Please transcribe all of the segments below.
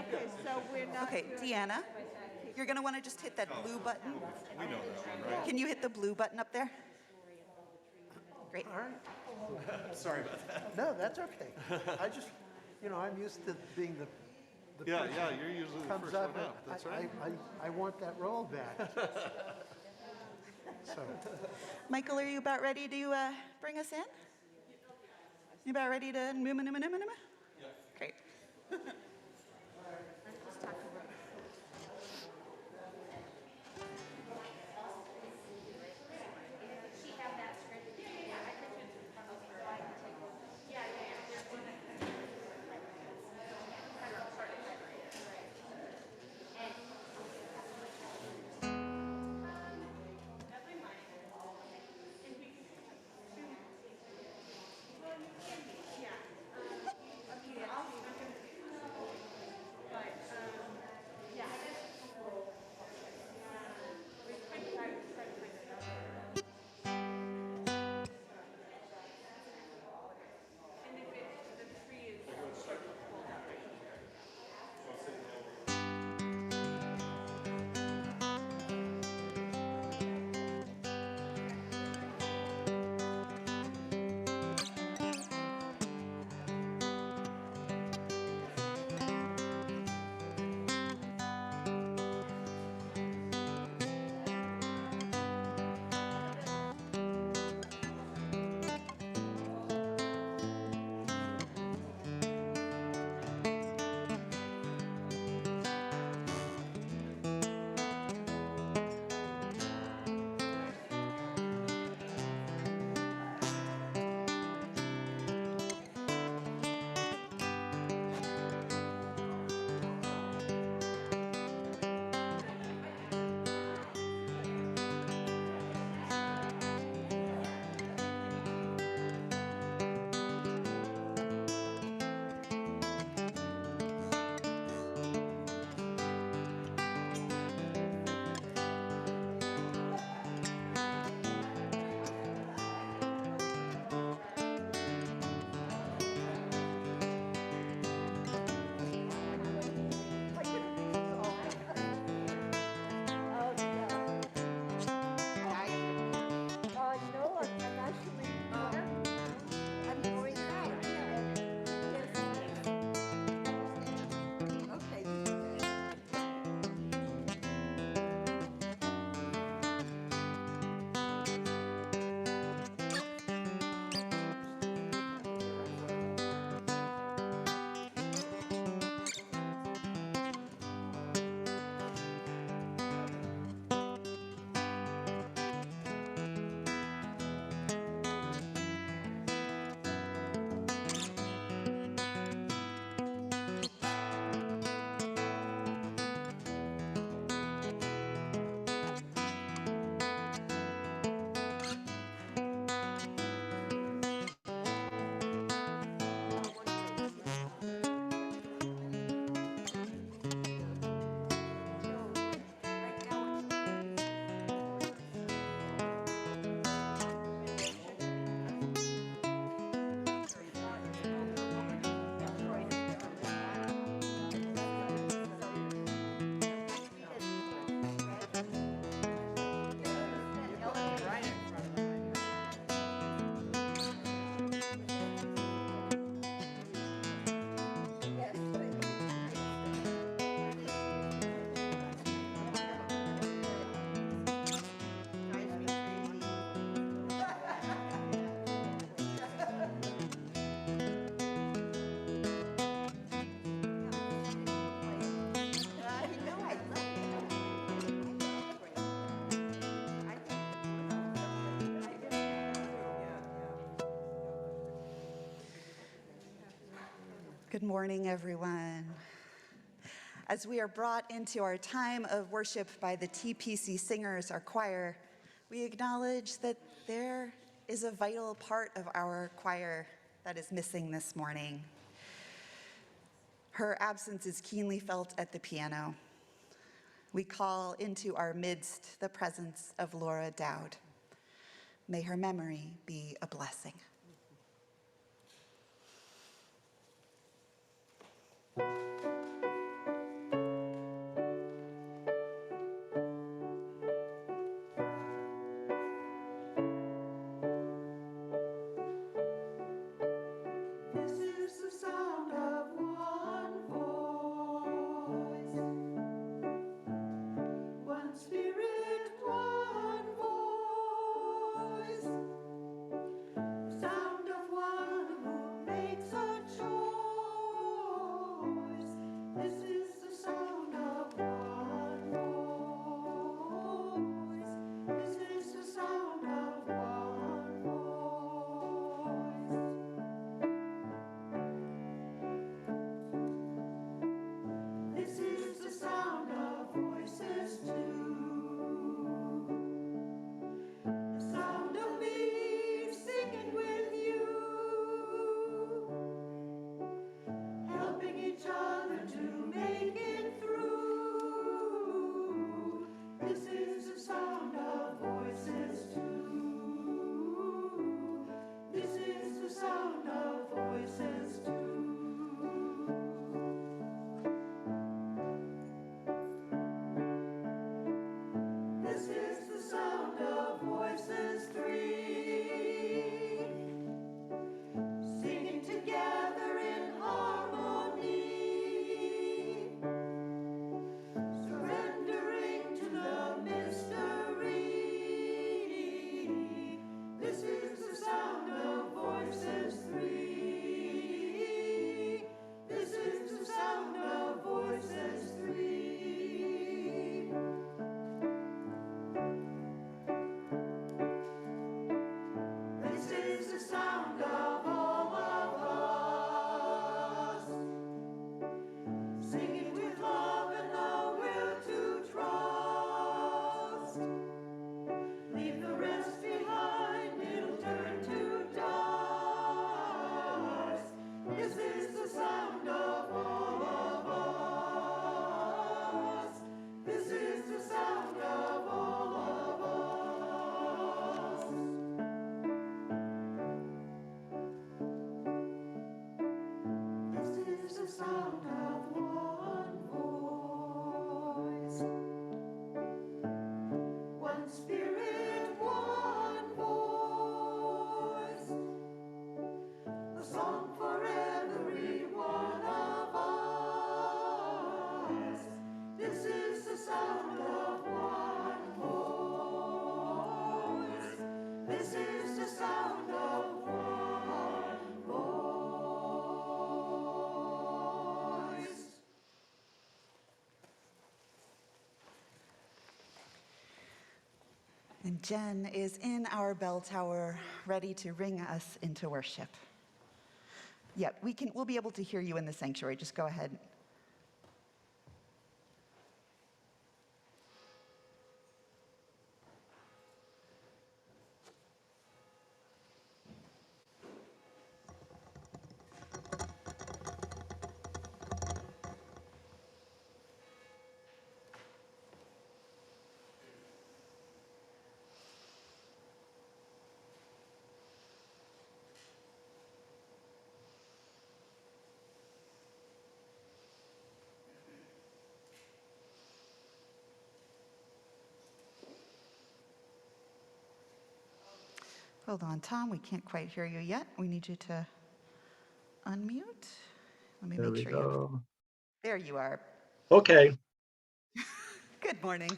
Okay, so we're not. Okay, Deanna, you're going to want to just hit that blue button. We know that one, right? Can you hit the blue button up there? Great. All right. Sorry about that. No, that's okay. I just, I'm used to being the person Yeah, you're usually the comes first up. one up. That's right. I want that role back. So, Michael, are you about ready to bring us in? You about ready to? Yeah. Great. No, I'm actually. I'm going out. Okay. Good morning, everyone. As we are brought into our time of worship by the TPC singers, our choir, we acknowledge that there is a vital part of our choir that is missing this morning. Her absence is keenly felt at the piano. We call into our midst the presence of Laura Dowd. May her memory be a blessing. sound of one voice, one spirit, one voice, a song for every one of us. This is the sound of one voice. This is the sound of one voice. And Jen is in our bell tower, ready to ring us into worship. Yeah, we'll be able to hear you in the sanctuary. Just go ahead. Hold on, Tom, we can't quite hear you yet. We need you to unmute. Let me There make we sure go. there you are. Okay. Good morning.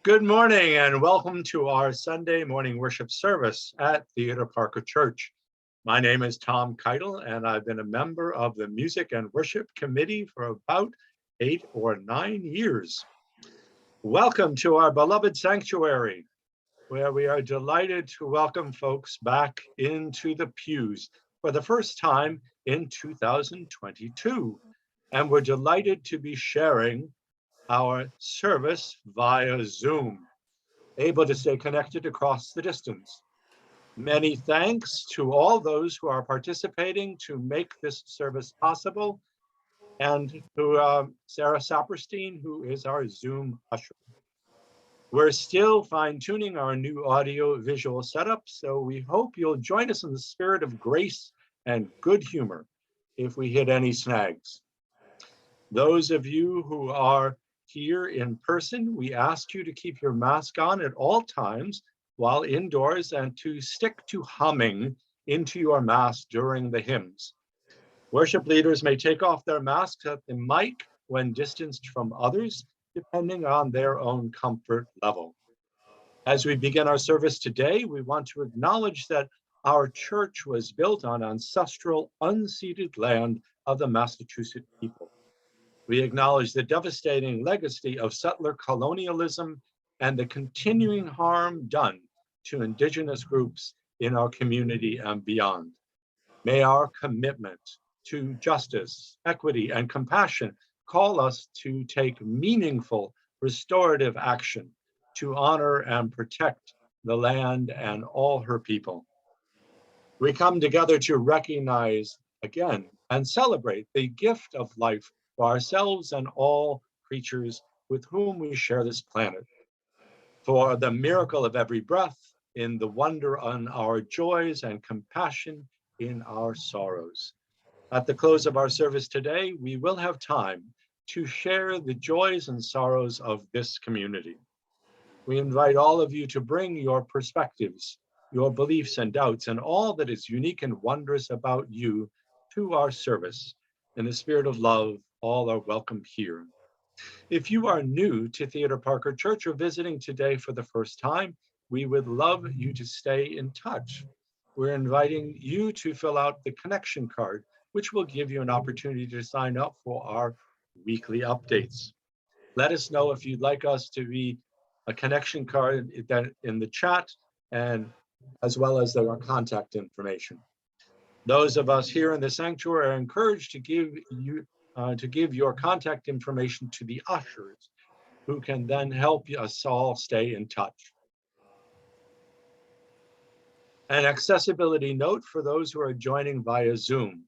Good morning and welcome to our Sunday morning worship service at Theater Parker Church. My name is Tom Keitel and I've been a member of the Music and Worship Committee for about 8 or 9 years. Welcome to our beloved sanctuary, where we are delighted to welcome folks back into the pews for the first time in 2022. And we're delighted to be sharing our service via Zoom, able to stay connected across the distance. Many thanks to all those who are participating to make this service possible, and to Sarah Saperstein, who is our Zoom usher. We're still fine-tuning our new audio-visual setup, so we hope you'll join us in the spirit of grace and good humor if we hit any snags. Those of you who are here in person, we ask you to keep your mask on at all times while indoors and to stick to humming into your mask during the hymns. Worship leaders may take off their masks at the mic when distanced from others, depending on their own comfort level. As we begin our service today, we want to acknowledge that our church was built on ancestral, unceded land of the Massachusetts people. We acknowledge the devastating legacy of settler colonialism and the continuing harm done to Indigenous groups in our community and beyond. May our commitment to justice, equity, and compassion call us to take meaningful restorative action to honor and protect the land and all her people. We come together to recognize again and celebrate the gift of life for ourselves and all creatures with whom we share this planet. For the miracle of every breath, in the wonder on our joys and compassion in our sorrows. At the close of our service today, we will have time to share the joys and sorrows of this community. We invite all of you to bring your perspectives, your beliefs and doubts, and all that is unique and wondrous about you to our service. In the spirit of love, all are welcome here. If you are new to Theater Parker Church or visiting today for the first time, we would love you to stay in touch. We're inviting you to fill out the connection card, which will give you an opportunity to sign up for our weekly updates. Let us know if you'd like us to be a connection card in the chat, and as well as our contact information. Those of us here in the sanctuary are encouraged to give your contact information to the ushers, who can then help us all stay in touch. An accessibility note for those who are joining via Zoom.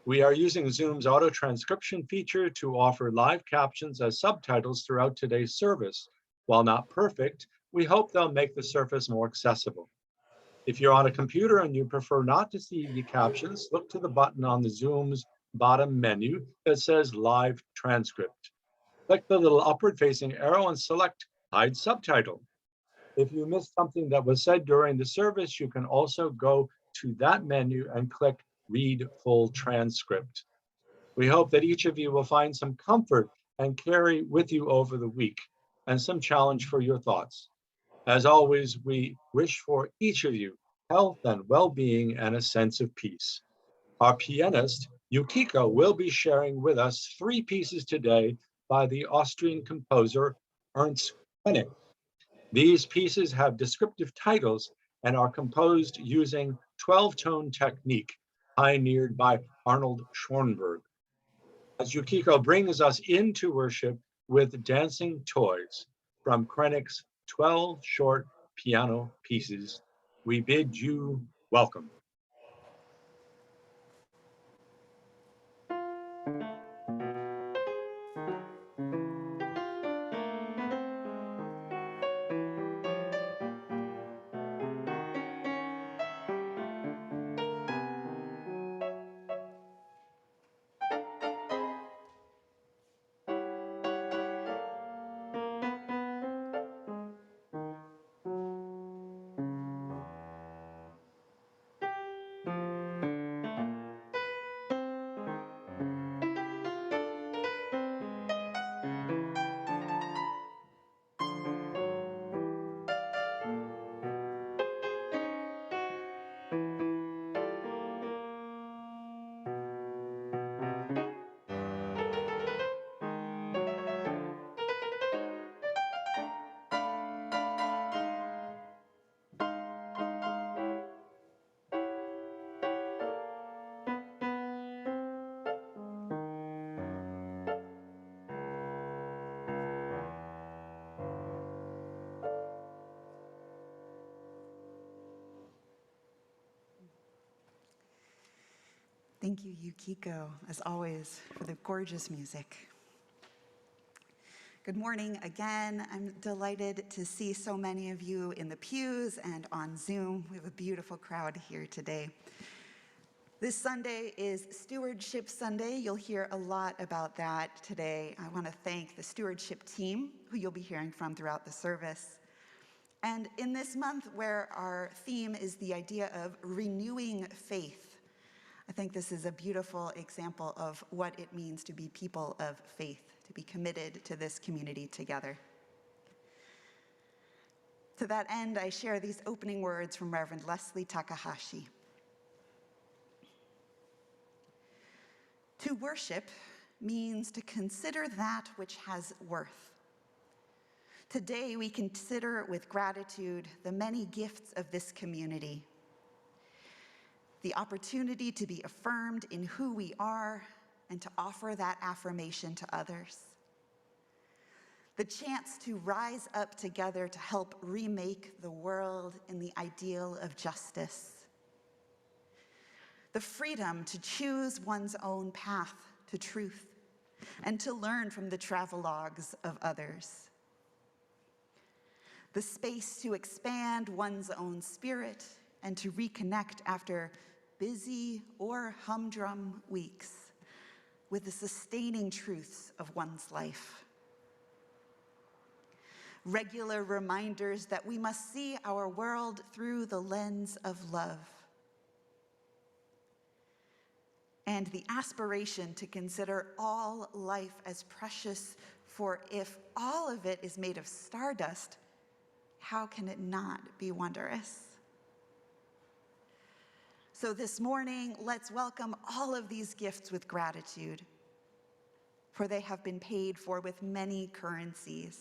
We are using Zoom's auto transcription feature to offer live captions as subtitles throughout today's service. While not perfect, we hope they'll make the service more accessible. If you're on a computer and you prefer not to see the captions, look to the button on the Zoom's bottom menu that says Live Transcript. Click the little upward-facing arrow and select Hide Subtitle. If you missed something that was said during the service, you can also go to that menu and click Read Full Transcript. We hope that each of you will find some comfort and carry with you over the week and some challenge for your thoughts. As always, we wish for each of you health and well-being and a sense of peace. Our pianist, Yukiko, will be sharing with us 3 pieces today by the Austrian composer Ernst Koenig. These pieces have descriptive titles and are composed using 12-tone technique pioneered by Arnold Schoenberg. As Yukiko brings us into worship with Dancing Toys from Koenig's 12 short piano pieces, we bid you welcome. Thank you, Yukiko, as always, for the gorgeous music. Good morning again. I'm delighted to see so many of you in the pews and on Zoom. We have a beautiful crowd here today. This Sunday is Stewardship Sunday. You'll hear a lot about that today. I want to thank the Stewardship team, who you'll be hearing from throughout the service. And in this month, where our theme is the idea of renewing faith, I think this is a beautiful example of what it means to be people of faith, to be committed to this community together. To that end, I share these opening words from Reverend Leslie Takahashi. To worship means to consider that which has worth. Today, we consider with gratitude the many gifts of this community. The opportunity to be affirmed in who we are and to offer that affirmation to others. The chance to rise up together to help remake the world in the ideal of justice. The freedom to choose one's own path to truth and to learn from the travelogues of others. The space to expand one's own spirit and to reconnect after busy or humdrum weeks with the sustaining truths of one's life. Regular reminders that we must see our world through the lens of love. And the aspiration to consider all life as precious, for if all of it is made of stardust, how can it not be wondrous? So this morning, let's welcome all of these gifts with gratitude, for they have been paid for with many currencies.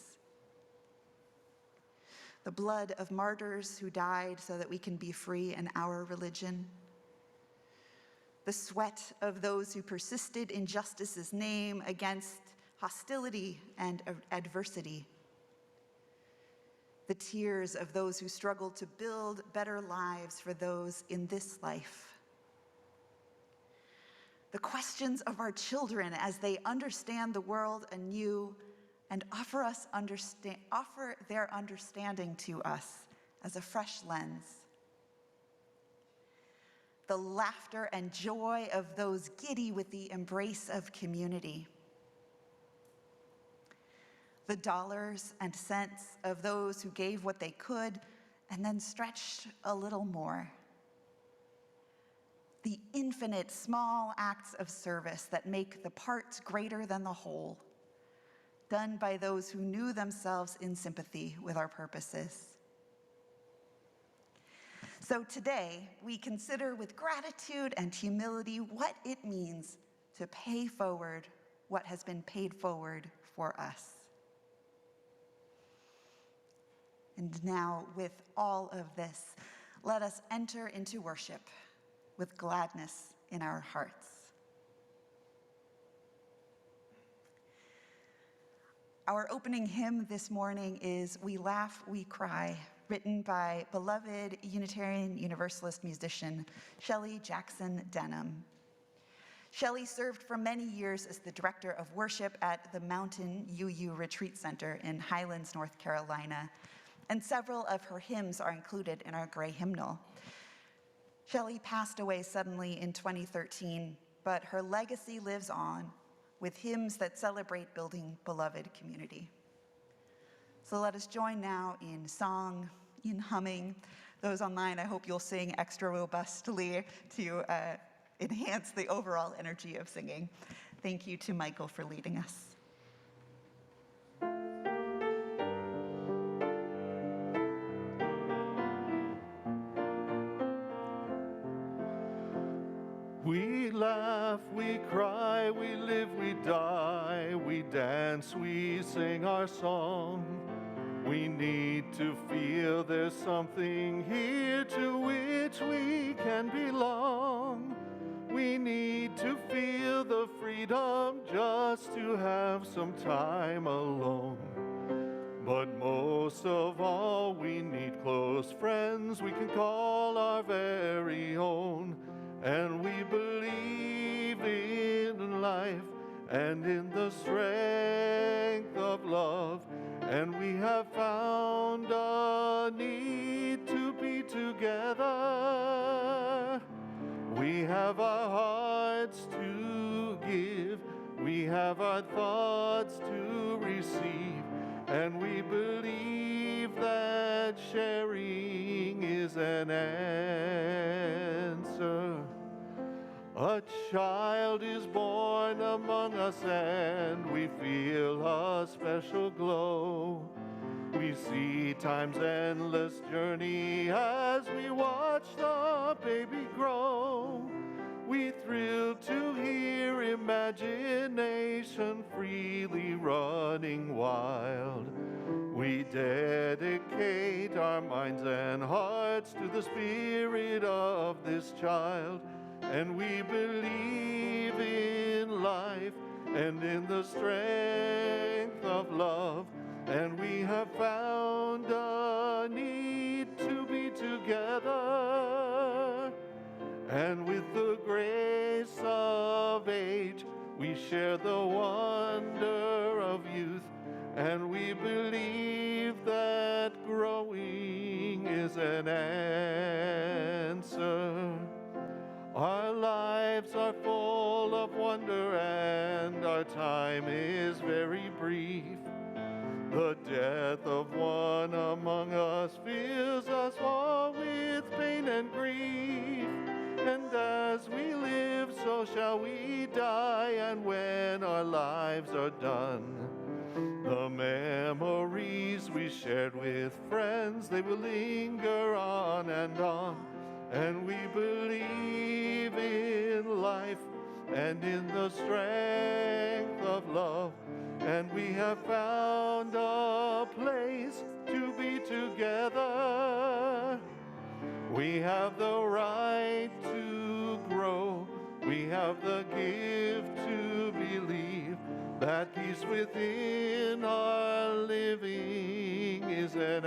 The blood of martyrs who died so that we can be free in our religion. The sweat of those who persisted in justice's name against hostility and adversity. The tears of those who struggled to build better lives for those in this life. The questions of our children as they understand the world anew and offer their understanding to us as a fresh lens. the laughter and joy of those giddy with the embrace of community, the dollars and cents of those who gave what they could and then stretched a little more, the infinite small acts of service that make the parts greater than the whole, done by those who knew themselves in sympathy with our purposes. So today, we consider with gratitude and humility what it means to pay forward what has been paid forward for us. And now, with all of this, let us enter into worship with gladness in our hearts. Our opening hymn this morning is "We Laugh, We Cry," written by beloved Unitarian Universalist musician Shelley Jackson Denham. Shelley served for many years as the director of worship at the Mountain UU Retreat Center in Highlands, North Carolina, and several of her hymns are included in our gray hymnal. Shelley passed away suddenly in 2013, but her legacy lives on with hymns that celebrate building beloved community. So let us join now in song, in humming. Those online, I hope you'll sing extra robustly to enhance the overall energy of singing. Thank you to Michael for leading us. We laugh, we cry, we live, we die, we dance, we sing our song. We need to feel there's something here to which we can belong. We need to feel the freedom just to have some time alone. But most of all, we need close friends we can call our very own. And we believe in life and in the strength of love. And we have found a need to be together. We have our hearts to give. We have our thoughts to receive. And we believe that sharing is an answer. A child is born among us and we feel a special glow. We see time's endless journey as we watch the baby grow. We thrill to hear imagination freely running wild. We dedicate our minds and hearts to the spirit of this child. And we believe in life and in the strength of love. And we have found a need to be together. And with the grace of age, we share the wonder of youth. And we believe that growing is an answer. Our lives are full of wonder and our time is very brief. The death of one among us fills us all with pain and grief. And as we live, so shall we die. And when our lives are done, the memories we shared with friends, they will linger on and on. And we believe in life and in the strength of love. And we have found a place to be together. We have the right to grow. We have the gift to believe that peace within our living is an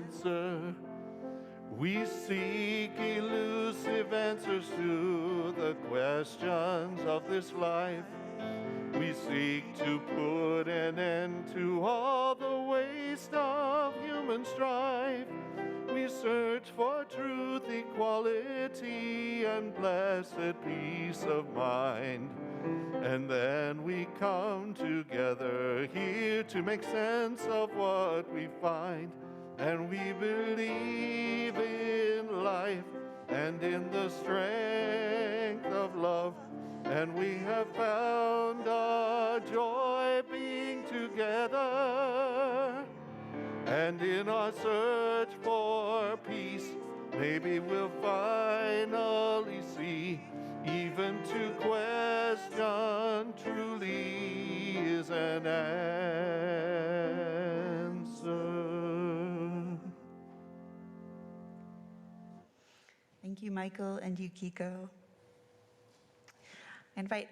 answer. We seek elusive answers to the questions of this life. We seek to put an end to all the waste of human strife. We search for truth, equality, and blessed peace of mind. And then we come together here to make sense of what we find. And we believe in life and in the strength of love. And we have found our joy being together. And in our search for peace, maybe we'll finally see even to question truly is an answer. Thank you, Michael and Yukiko. I invite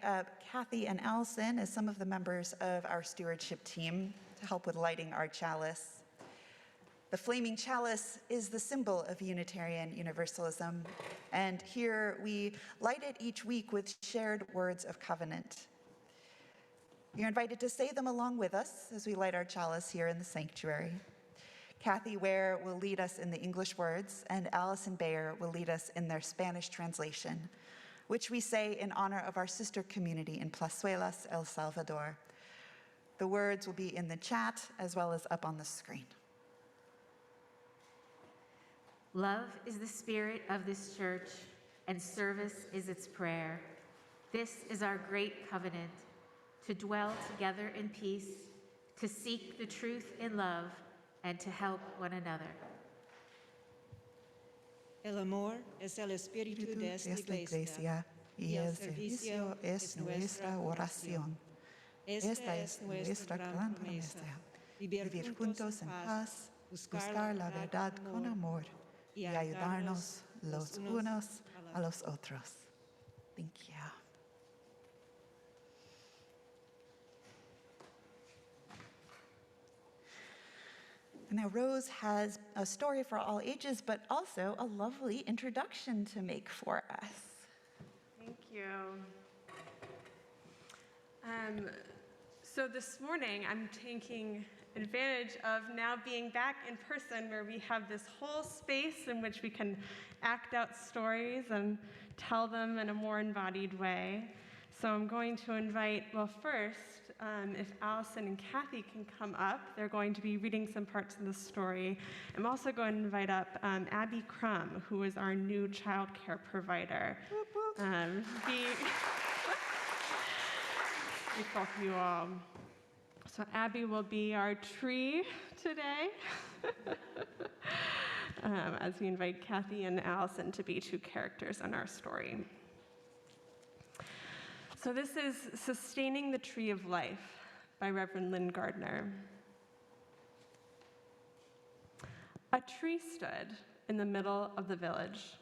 Kathy and Allison as some of the members of our stewardship team to help with lighting our chalice. The flaming chalice is the symbol of Unitarian Universalism, and here we light it each week with shared words of covenant. You're invited to say them along with us as we light our chalice here in the sanctuary. Kathy Ware will lead us in the English words, and Allison Bayer will lead us in their Spanish translation, which we say in honor of our sister community in Plazuelas, El Salvador. The words will be in the chat as well as up on the screen. Love is the spirit of this church, and service is its prayer. This is our great covenant, to dwell together in peace, to seek the truth in love, and to help one another. El amor es el espíritu de esta iglesia y el servicio es nuestra oración. Esta es nuestra gran promesa, vivir juntos en paz, buscar la verdad con amor y ayudarnos los unos a los otros. Thank you. Now, Rose has a story for all ages, but also a lovely introduction to make for us. Thank you. So this morning, I'm taking advantage of now being back in person, where we have this whole space in which we can act out stories and tell them in a more embodied way. So I'm going to invite, well, first, if Allison and Kathy can come up, they're going to be reading some parts of the story. I'm also going to invite up Abby Crum, who is our new child care provider. We welcome you all. So Abby will be our tree today, as we invite Kathy and Allison to be two characters in our story. So this is Sustaining the Tree of Life by Reverend Lynn Gardner. A tree stood in the middle of the village.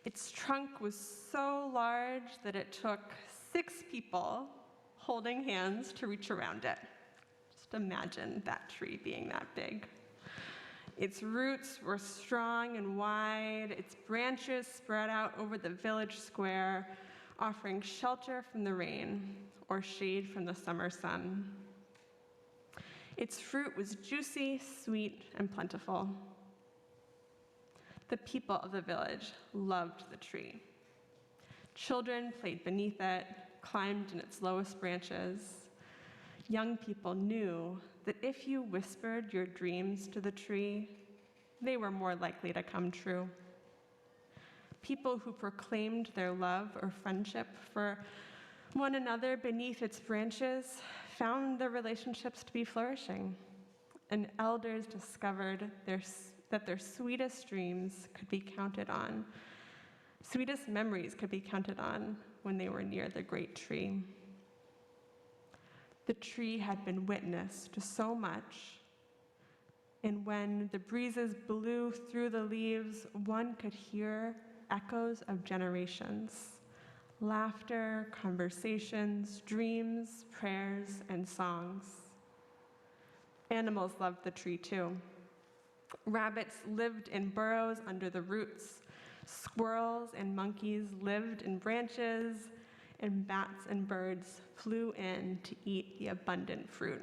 Its trunk was so large that it took 6 people holding hands to reach around it. Just imagine that tree being that big. Its roots were strong and wide, its branches spread out over the village square, offering shelter from the rain or shade from the summer sun. Its fruit was juicy, sweet, and plentiful. The people of the village loved the tree. Children played beneath it, climbed in its lowest branches. Young people knew that if you whispered your dreams to the tree, they were more likely to come true. People who proclaimed their love or friendship for one another beneath its branches found their relationships to be flourishing, and elders discovered that their sweetest dreams could be counted on, sweetest memories could be counted on when they were near the great tree. The tree had been witness to so much, and when the breezes blew through the leaves, one could hear echoes of generations, laughter, conversations, dreams, prayers, and songs. Animals loved the tree too. Rabbits lived in burrows under the roots. Squirrels and monkeys lived in branches, and bats and birds flew in to eat the abundant fruit.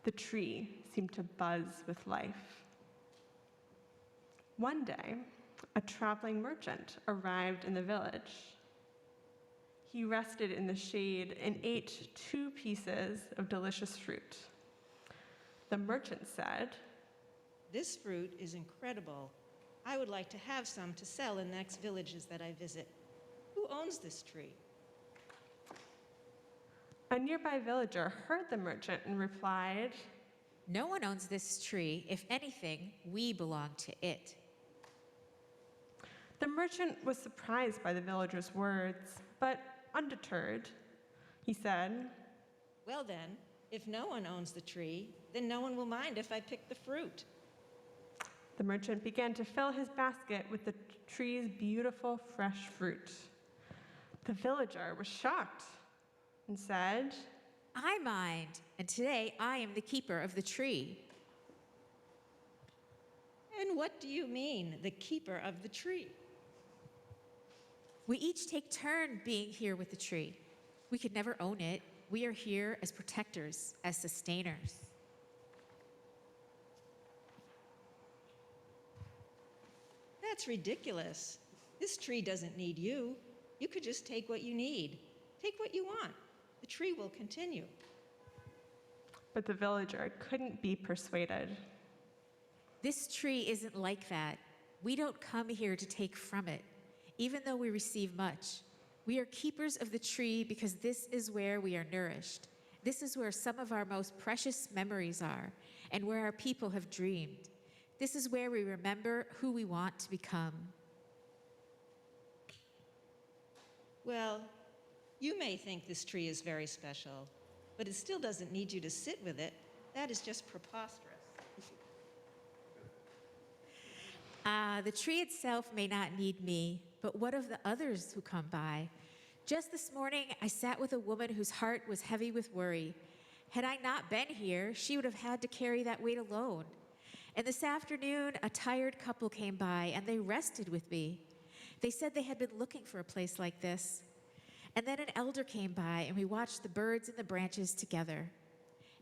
The tree seemed to buzz with life. One day, a traveling merchant arrived in the village. He rested in the shade and ate 2 pieces of delicious fruit. The merchant said, This fruit is incredible. I would like to have some to sell in the next villages that I visit. Who owns this tree? A nearby villager heard the merchant and replied, No one owns this tree. If anything, we belong to it. The merchant was surprised by the villager's words, but undeterred, he said, Well then, if no one owns the tree, then no one will mind if I pick the fruit. The merchant began to fill his basket with the tree's beautiful fresh fruit. The villager was shocked and said, I mind, and today I am the keeper of the tree. And what do you mean, the keeper of the tree? We each take turn being here with the tree. We could never own it. We are here as protectors, as sustainers. That's ridiculous. This tree doesn't need you. You could just take what you need. Take what you want. The tree will continue. but the villager couldn't be persuaded. This tree isn't like that. We don't come here to take from it, even though we receive much. We are keepers of the tree because this is where we are nourished. This is where some of our most precious memories are and where our people have dreamed. This is where we remember who we want to become. Well, you may think this tree is very special, but it still doesn't need you to sit with it. That is just preposterous. The tree itself may not need me, but what of the others who come by? Just this morning, I sat with a woman whose heart was heavy with worry. Had I not been here, she would have had to carry that weight alone. And this afternoon, a tired couple came by, and they rested with me. They said they had been looking for a place like this. And then an elder came by, and we watched the birds in the branches together.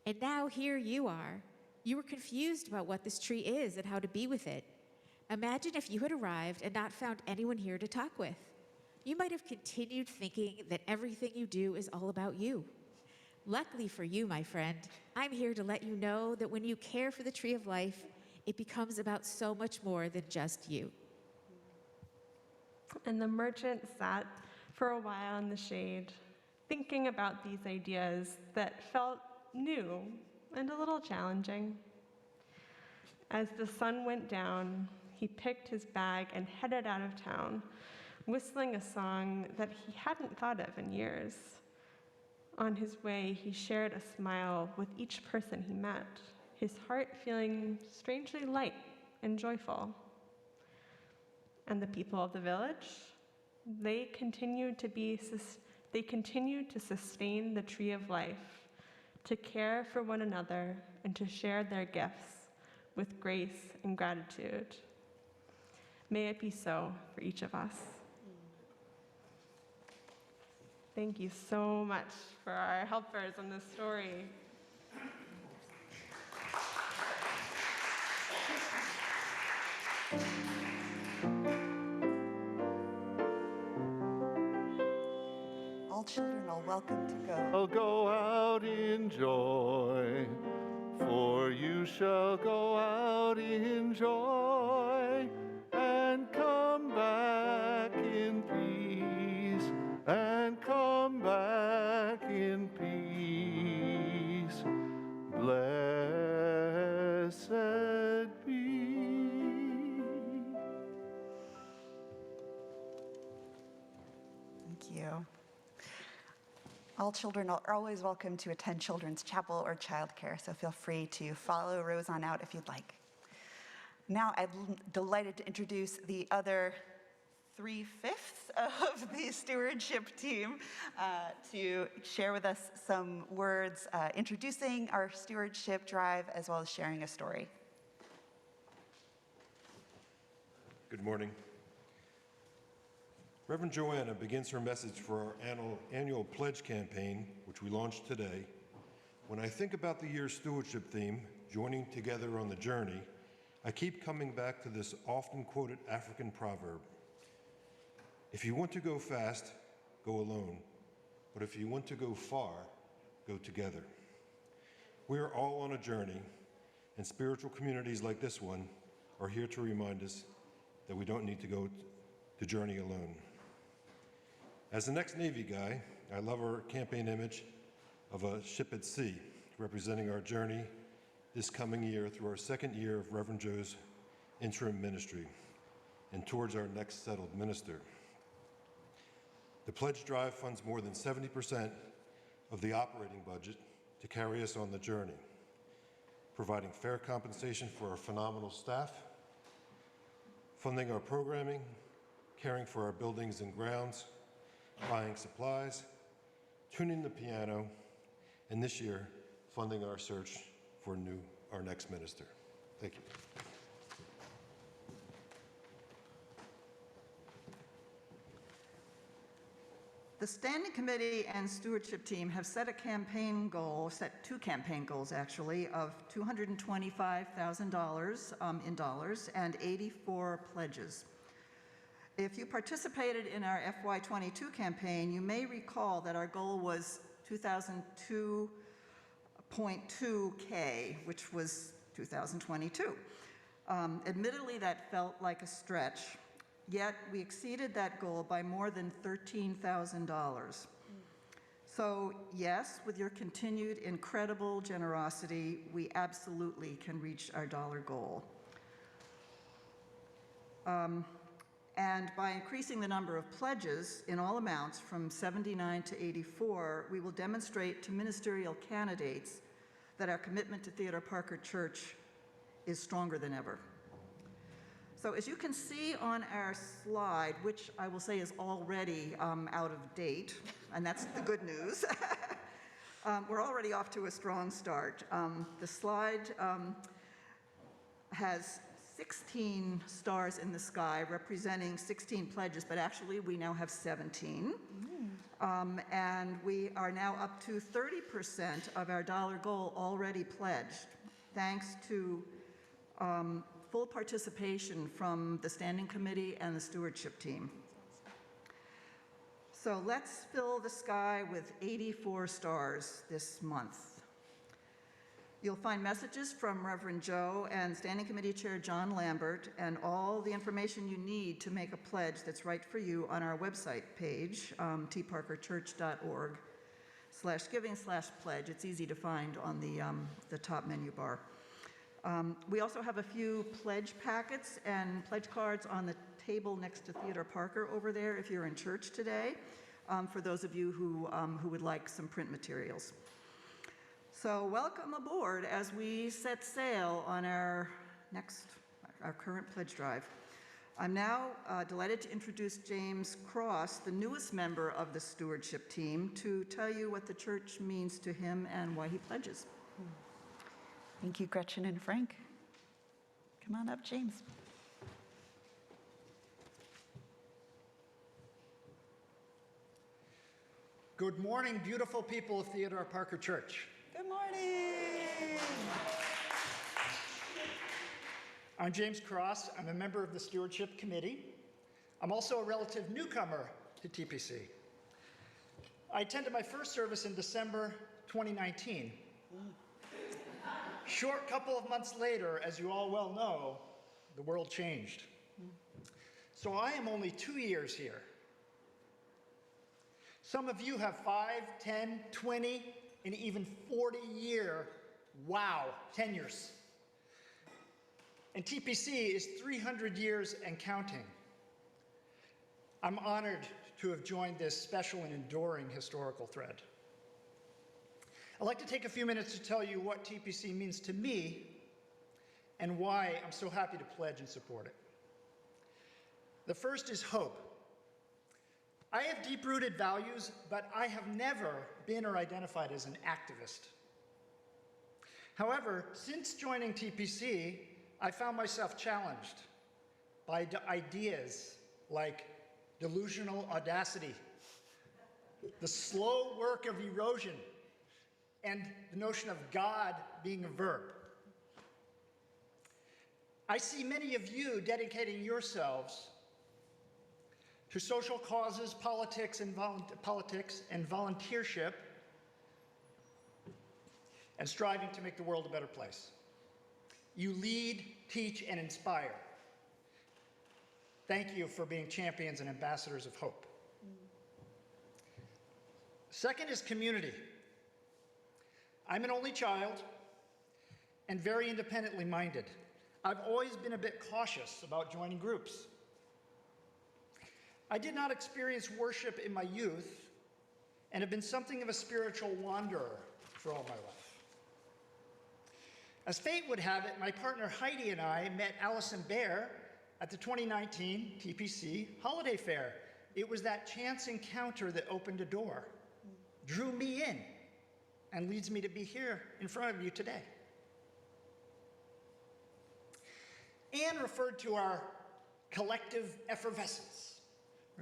And now here you are. You were confused about what this tree is and how to be with it. Imagine if you had arrived and not found anyone here to talk with. You might have continued thinking that everything you do is all about you. Luckily for you, my friend, I'm here to let you know that when you care for the tree of life, it becomes about so much more than just you. And the merchant sat for a while in the shade, thinking about these ideas that felt new and a little challenging. As the sun went down, he picked his bag and headed out of town, whistling a song that he hadn't thought of in years. On his way, he shared a smile with each person he met, his heart feeling strangely light and joyful. And the people of the village, they continued to sustain the tree of life, to care for one another and to share their gifts with grace and gratitude. May it be so for each of us. Thank you so much for our helpers in this story. All children are welcome to go. I'll go out in joy, for you shall go out in joy and come back in peace, and come back in peace. Blessed be. Thank you. All children are always welcome to attend Children's Chapel or childcare, so feel free to follow Rose on out if you'd like. Now I'm delighted to introduce the other 3/5 of the stewardship team to share with us some words introducing our stewardship drive as well as sharing a story. Good morning. Reverend Joanna begins her message for our annual pledge campaign, which we launched today. When I think about the year's stewardship theme, joining together on the journey, I keep coming back to this often quoted African proverb. If you want to go fast, go alone. But if you want to go far, go together. We are all on a journey, and spiritual communities like this one are here to remind us that we don't need to go the journey alone. As the next Navy guy, I love our campaign image of a ship at sea, representing our journey this coming year through our second year of Reverend Joe's interim ministry and towards our next settled minister. The pledge drive funds more than 70% of the operating budget to carry us on the journey, providing fair compensation for our phenomenal staff, funding our programming, caring for our buildings and grounds, buying supplies, tuning the piano, and this year, funding our search for our next minister. Thank you. The Standing Committee and Stewardship Team have set two campaign goals actually, of $225,000 in dollars and 84 pledges. If you participated in our FY22 campaign, you may recall that our goal was 2002.2K, which was 2022. Admittedly, that felt like a stretch. Yet we exceeded that goal by more than $13,000. So yes, with your continued incredible generosity, we absolutely can reach our dollar goal. And by increasing the number of pledges in all amounts from 79 to 84, we will demonstrate to ministerial candidates that our commitment to Theodore Parker Church is stronger than ever. So as you can see on our slide, which I will say is already out of date, and that's the good news, we're already off to a strong start. The slide has 16 stars in the sky representing 16 pledges, but actually we now have 17. And we are now up to 30% of our dollar goal already pledged, thanks to full participation from the Standing Committee and the Stewardship Team. So let's fill the sky with 84 stars this month. You'll find messages from Reverend Joe and Standing Committee Chair John Lambert and all the information you need to make a pledge that's right for you on our website page, tparkerchurch.org/giving/pledge. It's easy to find on the top menu bar. We also have a few pledge packets and pledge cards on the table next to Theodore Parker over there if you're in church today, for those of you who would like some print materials. So welcome aboard as we set sail on our current pledge drive. I'm now delighted to introduce James Cross, the newest member of the Stewardship Team, to tell you what the church means to him and why he pledges. Thank you, Gretchen and Frank. Come on up, James. Good morning, beautiful people of Theodore Parker Church. Good morning. I'm James Cross. I'm a member of the Stewardship Committee. I'm also a relative newcomer to TPC. I attended my first service in December 2019. Short couple of months later, as you all well know, the world changed. So I am only 2 years here. Some of you have 5, 10, 20, and even 40-year, tenures. And TPC is 300 years and counting. I'm honored to have joined this special and enduring historical thread. I'd like to take a few minutes to tell you what TPC means to me and why I'm so happy to pledge and support it. The first is hope. I have deep-rooted values, but I have never been or identified as an activist. However, since joining TPC, I found myself challenged by ideas like delusional audacity, the slow work of erosion, and the notion of God being a verb. I see many of you dedicating yourselves to social causes, politics, and volunteership, and striving to make the world a better place. You lead, teach, and inspire. Thank you for being champions and ambassadors of hope. Second is community. I'm an only child and very independently minded. I've always been a bit cautious about joining groups. I did not experience worship in my youth and have been something of a spiritual wanderer for all my life. As fate would have it, my partner Heidi and I met Allison Bear at the 2019 TPC Holiday Fair. It was that chance encounter that opened a door, drew me in, and leads me to be here in front of you today. Anne referred to our collective effervescence,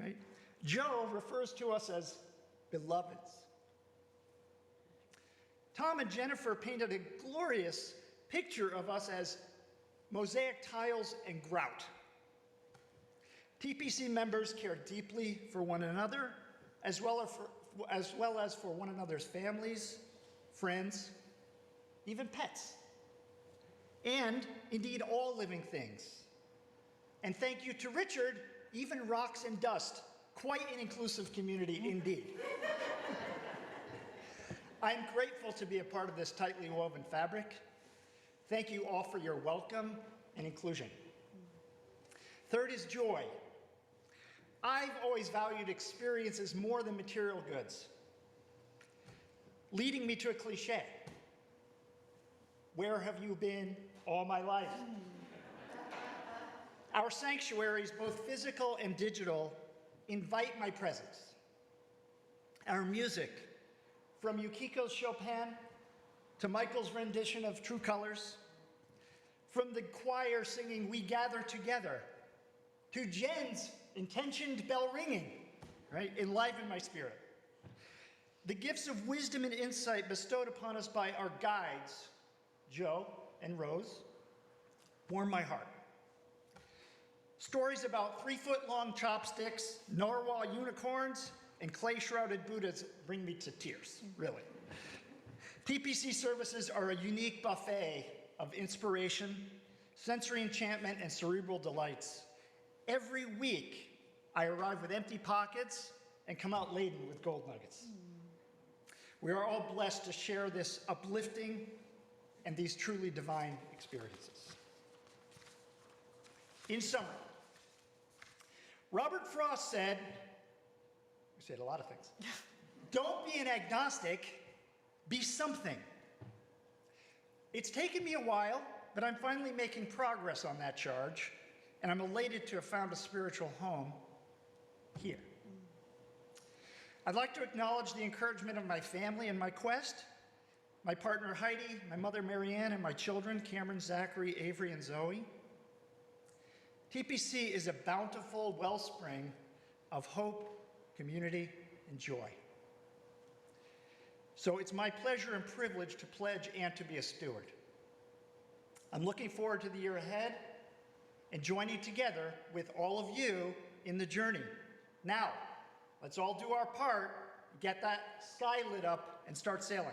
right? Joe refers to us as beloveds. Tom and Jennifer painted a glorious picture of us as mosaic tiles and grout. TPC members care deeply for one another, as well as for one another's families, friends, even pets, and indeed all living things. And thank you to Richard, even rocks and dust, quite an inclusive community indeed. I'm grateful to be a part of this tightly woven fabric. Thank you all for your welcome and inclusion. Third is joy. I've always valued experiences more than material goods, leading me to a cliche. Where have you been all my life? Our sanctuaries, both physical and digital, invite my presence. Our music, from Yukiko's Chopin to Michael's rendition of True Colors, from the choir singing We Gather Together, to Jen's intentioned bell ringing, right, enliven my spirit. The gifts of wisdom and insight bestowed upon us by our guides, Joe and Rose, warm my heart. Stories about 3-foot-long chopsticks, narwhal unicorns, and clay-shrouded Buddhas bring me to tears, really. TPC services are a unique buffet of inspiration, sensory enchantment, and cerebral delights. Every week, I arrive with empty pockets and come out laden with gold nuggets. We are all blessed to share this uplifting and these truly divine experiences. In summary, Robert Frost said, he said a lot of things, don't be an agnostic, be something. It's taken me a while, but I'm finally making progress on that charge, and I'm elated to have found a spiritual home here. I'd like to acknowledge the encouragement of my family in my quest, my partner Heidi, my mother Marianne, and my children Cameron, Zachary, Avery, and Zoe. TPC is a bountiful wellspring of hope, community, and joy. So it's my pleasure and privilege to pledge and to be a steward. I'm looking forward to the year ahead and joining together with all of you in the journey. Now, let's all do our part, get that sky lit up, and start sailing.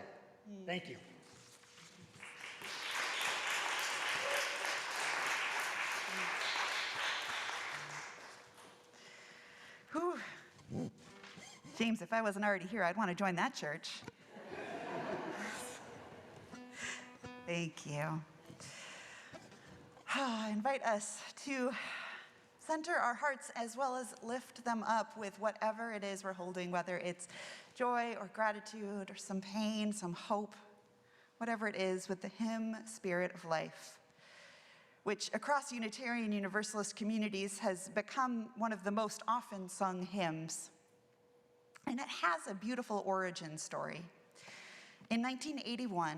Thank you. Whew. James, if I wasn't already here, I'd want to join that church. Thank you. I invite us to center our hearts as well as lift them up with whatever it is we're holding, whether it's joy or gratitude or some pain, some hope, whatever it is, with the hymn Spirit of Life, which across Unitarian Universalist communities has become one of the most often sung hymns. And it has a beautiful origin story. In 1981,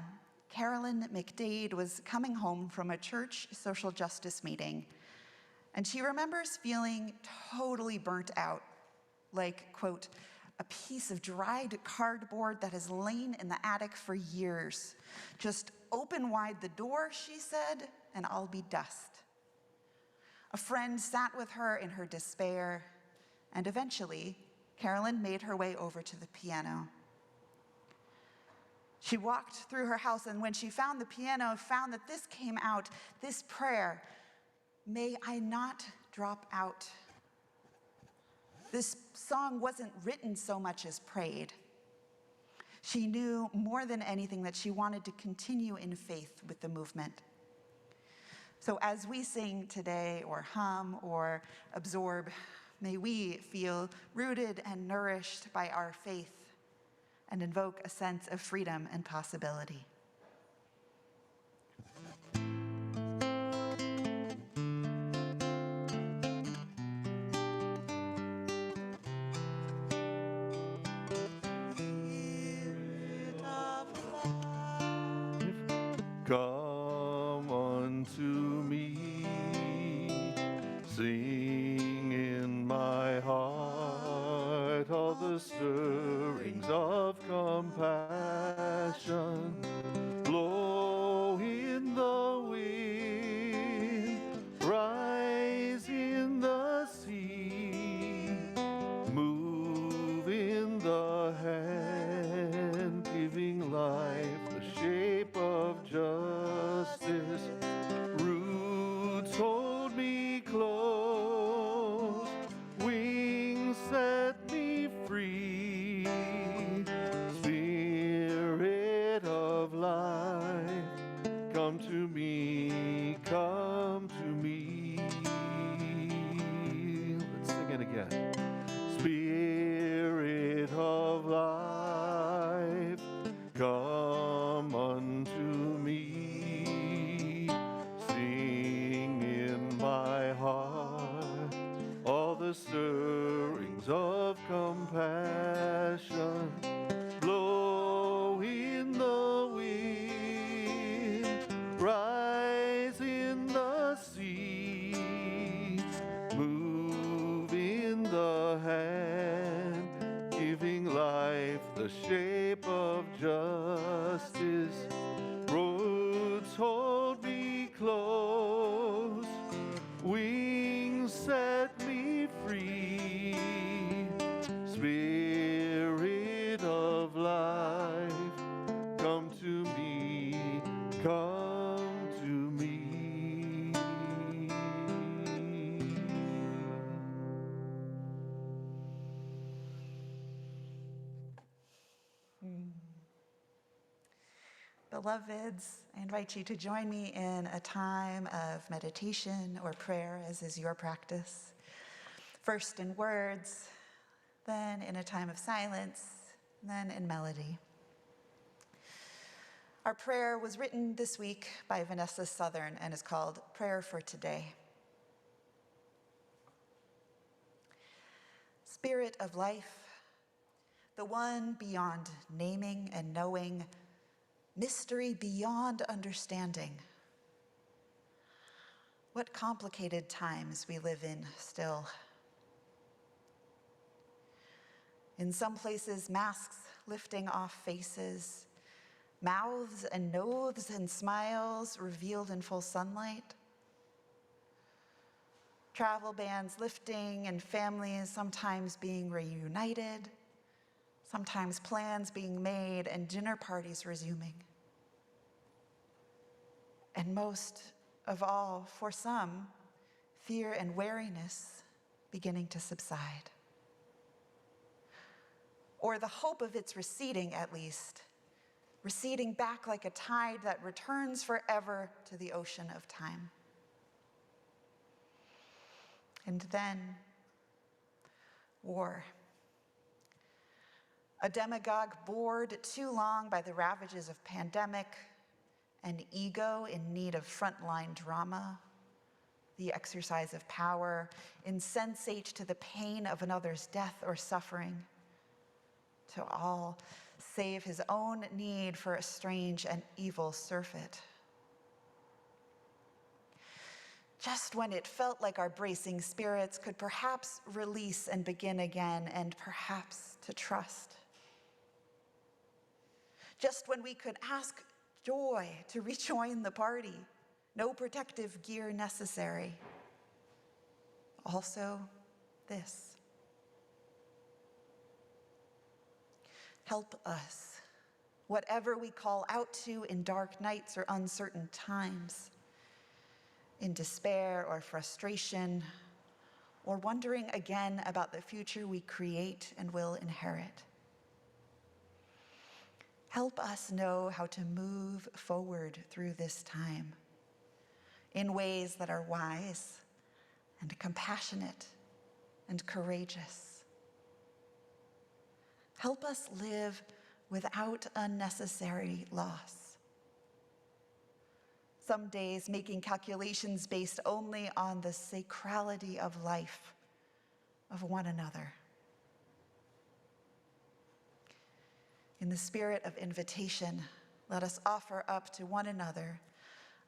Carolyn McDade was coming home from a church social justice meeting, and she remembers feeling totally burnt out, like, quote, a piece of dried cardboard that has lain in the attic for years. Just open wide the door, she said, and I'll be dust. A friend sat with her in her despair, and eventually, Carolyn made her way over to the piano. She walked through her house, and when she found the piano, found that this came out, this prayer, "May I not drop out." This song wasn't written so much as prayed. She knew more than anything that she wanted to continue in faith with the movement. So as we sing today, or hum, or absorb, may we feel rooted and nourished by our faith and invoke a sense of freedom and possibility. Come unto me, sing in my heart all the stirrings of compassion. Blow in the wind, rise in the sea, move in the hand, giving life the shape of justice. Roots hold me close, wings set me free. Spirit of life, come to me, come to me. Let's sing it again. Spirit of life, come unto me. Sing in my heart all the stirrings of compassion. Blow in the wind, rise in the sea, move in the hand, giving life the shape of justice. Roads hold me close, wings set me free. Spirit of life, come to me, come to me. Beloveds, I invite you to join me in a time of meditation or prayer, as is your practice. First in words, then in a time of silence, then in melody. Our prayer was written this week by Vanessa Southern and is called Prayer for Today. Spirit of life, the one beyond naming and knowing, mystery beyond understanding. What complicated times we live in still. In some places, masks lifting off faces, mouths and noses and smiles revealed in full sunlight. Travel bans lifting and families sometimes being reunited, sometimes plans being made and dinner parties resuming. And most of all, for some, fear and wariness beginning to subside. Or the hope of its receding, at least, receding back like a tide that returns forever to the ocean of time. And then, war. A demagogue bored too long by the ravages of pandemic, an ego in need of frontline drama, the exercise of power, insensate to the pain of another's death or suffering, to all save his own need for a strange and evil surfeit. Just when it felt like our bracing spirits could perhaps release and begin again, and perhaps to trust. Just when we could ask joy to rejoin the party, no protective gear necessary. also this. Help us, whatever we call out to in dark nights or uncertain times, in despair or frustration, or wondering again about the future we create and will inherit. Help us know how to move forward through this time in ways that are wise and compassionate and courageous. Help us live without unnecessary loss. Some days making calculations based only on the sacrality of life, of one another. In the spirit of invitation, let us offer up to one another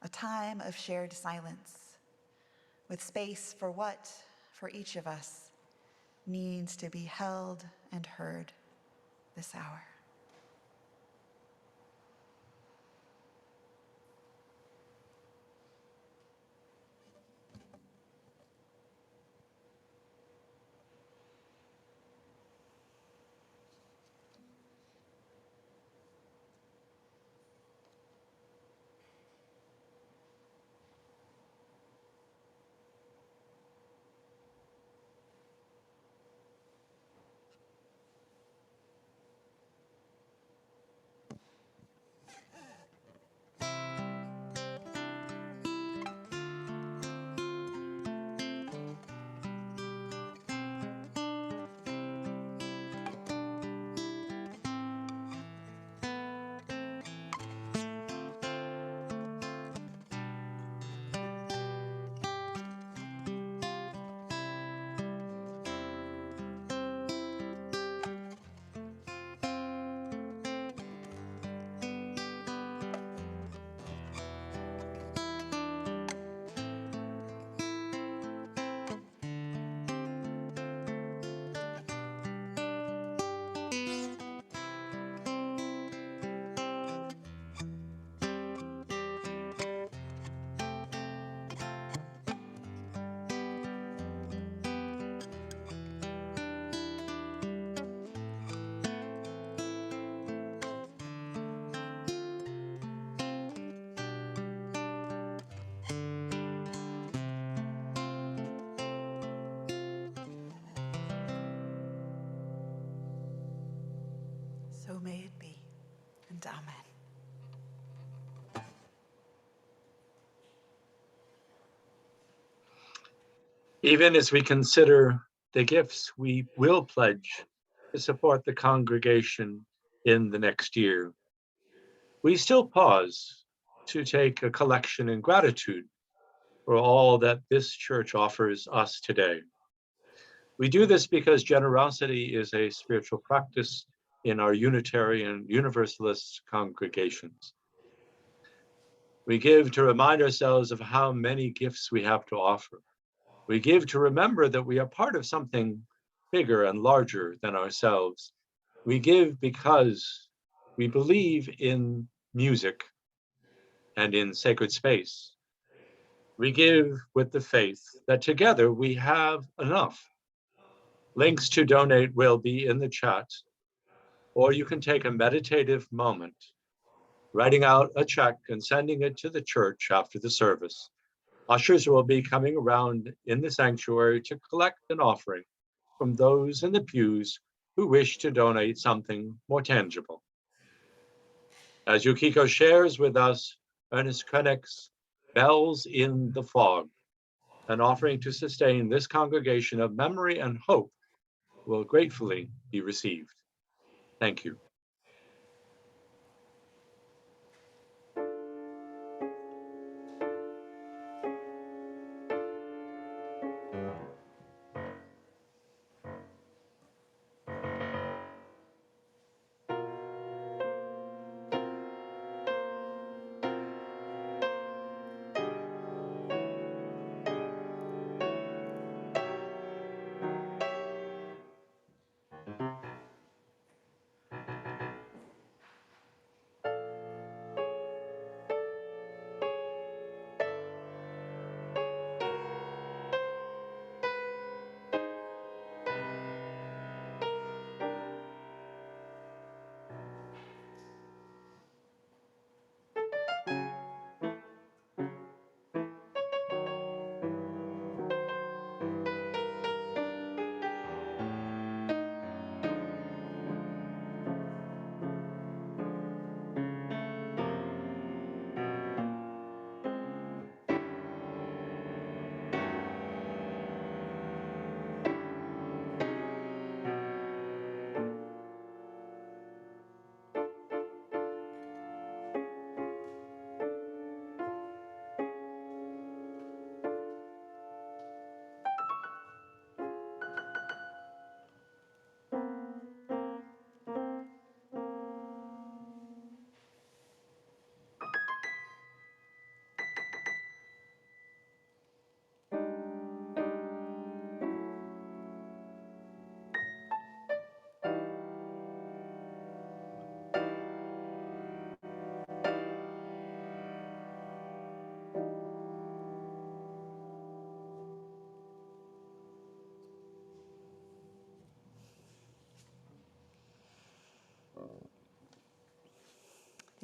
a time of shared silence, with space for what, for each of us, needs to be held and heard this hour. So may it be, and amen. Even as we consider the gifts we will pledge to support the congregation in the next year, we still pause to take a collection in gratitude for all that this church offers us today. We do this because generosity is a spiritual practice in our Unitarian Universalist congregations. We give to remind ourselves of how many gifts we have to offer. We give to remember that we are part of something bigger and larger than ourselves. We give because we believe in music and in sacred space. We give with the faith that together we have enough. Links to donate will be in the chat, or you can take a meditative moment, writing out a check and sending it to the church after the service. Ushers will be coming around in the sanctuary to collect an offering from those in the pews who wish to donate something more tangible. As Yukiko shares with us, Ernest Koenig's Bells in the Fog, an offering to sustain this congregation of memory and hope, will gratefully be received. Thank you.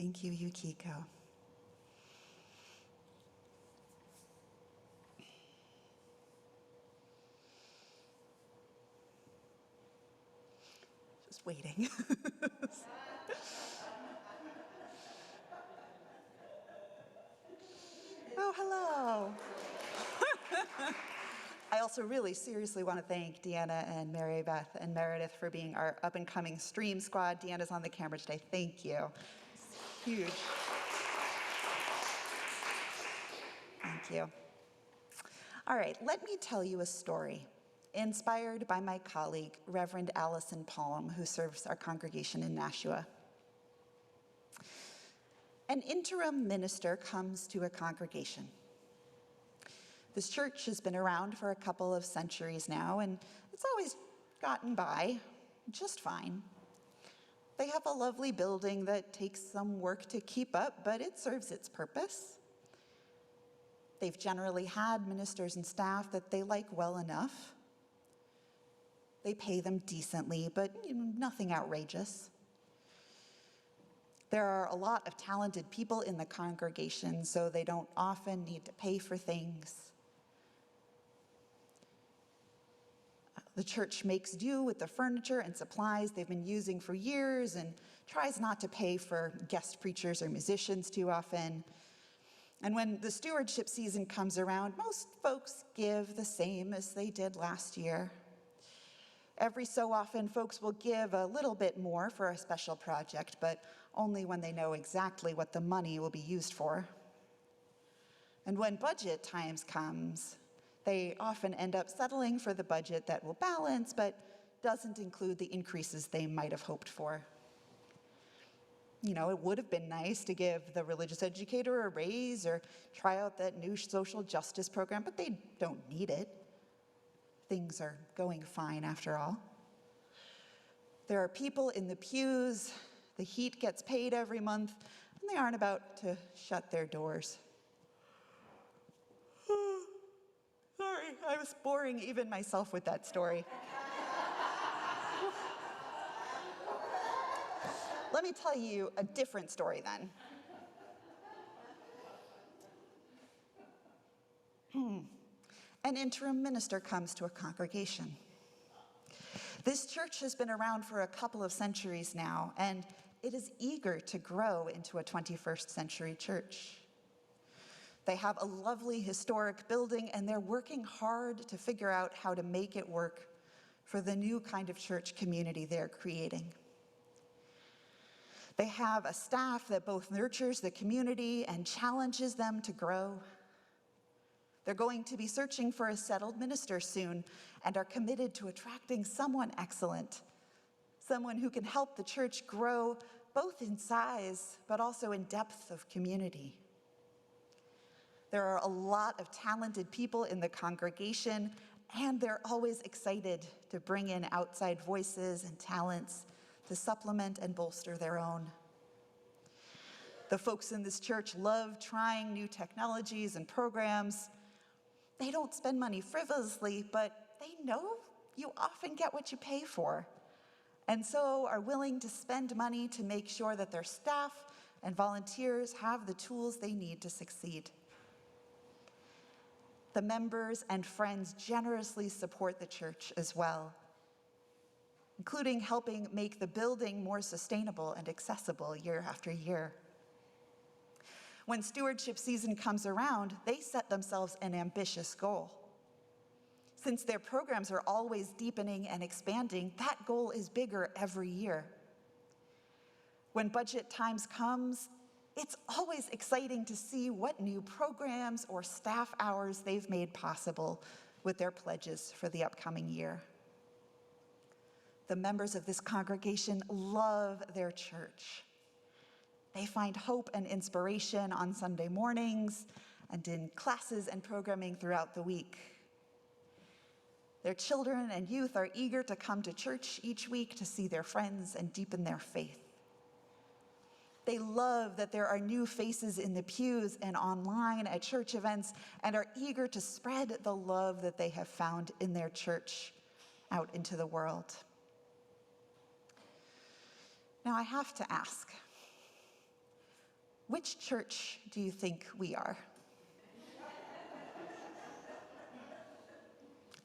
Thank you, Yukiko. Just waiting. Oh, hello. I also really seriously want to thank Deanna and Mary Beth and Meredith for being our up-and-coming stream squad. Deanna's on the camera today. Thank you. It's huge. Thank you. All right, let me tell you a story inspired by my colleague, Reverend Allison Palm, who serves our congregation in Nashua. An interim minister comes to a congregation. This church has been around for a couple of centuries now, and it's always gotten by just fine. They have a lovely building that takes some work to keep up, but it serves its purpose. They've generally had ministers and staff that they like well enough. They pay them decently, but nothing outrageous. There are a lot of talented people in the congregation, so they don't often need to pay for things. The church makes do with the furniture and supplies they've been using for years and tries not to pay for guest preachers or musicians too often. And when the stewardship season comes around, most folks give the same as they did last year. Every so often, folks will give a little bit more for a special project, but only when they know exactly what the money will be used for. And when budget times comes, they often end up settling for the budget that will balance, but doesn't include the increases they might have hoped for. It would have been nice to give the religious educator a raise or try out that new social justice program, but they don't need it. Things are going fine after all. There are people in the pews, the heat gets paid every month, and they aren't about to shut their doors. Sorry, I was boring even myself with that story. Let me tell you a different story then. An interim minister comes to a congregation. This church has been around for a couple of centuries now, and it is eager to grow into a 21st century church. They have a lovely historic building, and they're working hard to figure out how to make it work for the new kind of church community they're creating. They have a staff that both nurtures the community and challenges them to grow. They're going to be searching for a settled minister soon and are committed to attracting someone excellent, someone who can help the church grow both in size but also in depth of community. There are a lot of talented people in the congregation, and they're always excited to bring in outside voices and talents to supplement and bolster their own. The folks in this church love trying new technologies and programs. They don't spend money frivolously, but they know you often get what you pay for, and so are willing to spend money to make sure that their staff and volunteers have the tools they need to succeed. The members and friends generously support the church as well, including helping make the building more sustainable and accessible year after year. When stewardship season comes around, they set themselves an ambitious goal. Since their programs are always deepening and expanding, that goal is bigger every year. When budget times comes, it's always exciting to see what new programs or staff hours they've made possible with their pledges for the upcoming year. The members of this congregation love their church. They find hope and inspiration on Sunday mornings and in classes and programming throughout the week. Their children and youth are eager to come to church each week to see their friends and deepen their faith. They love that there are new faces in the pews and online at church events and are eager to spread the love that they have found in their church out into the world. Now I have to ask, which church do you think we are?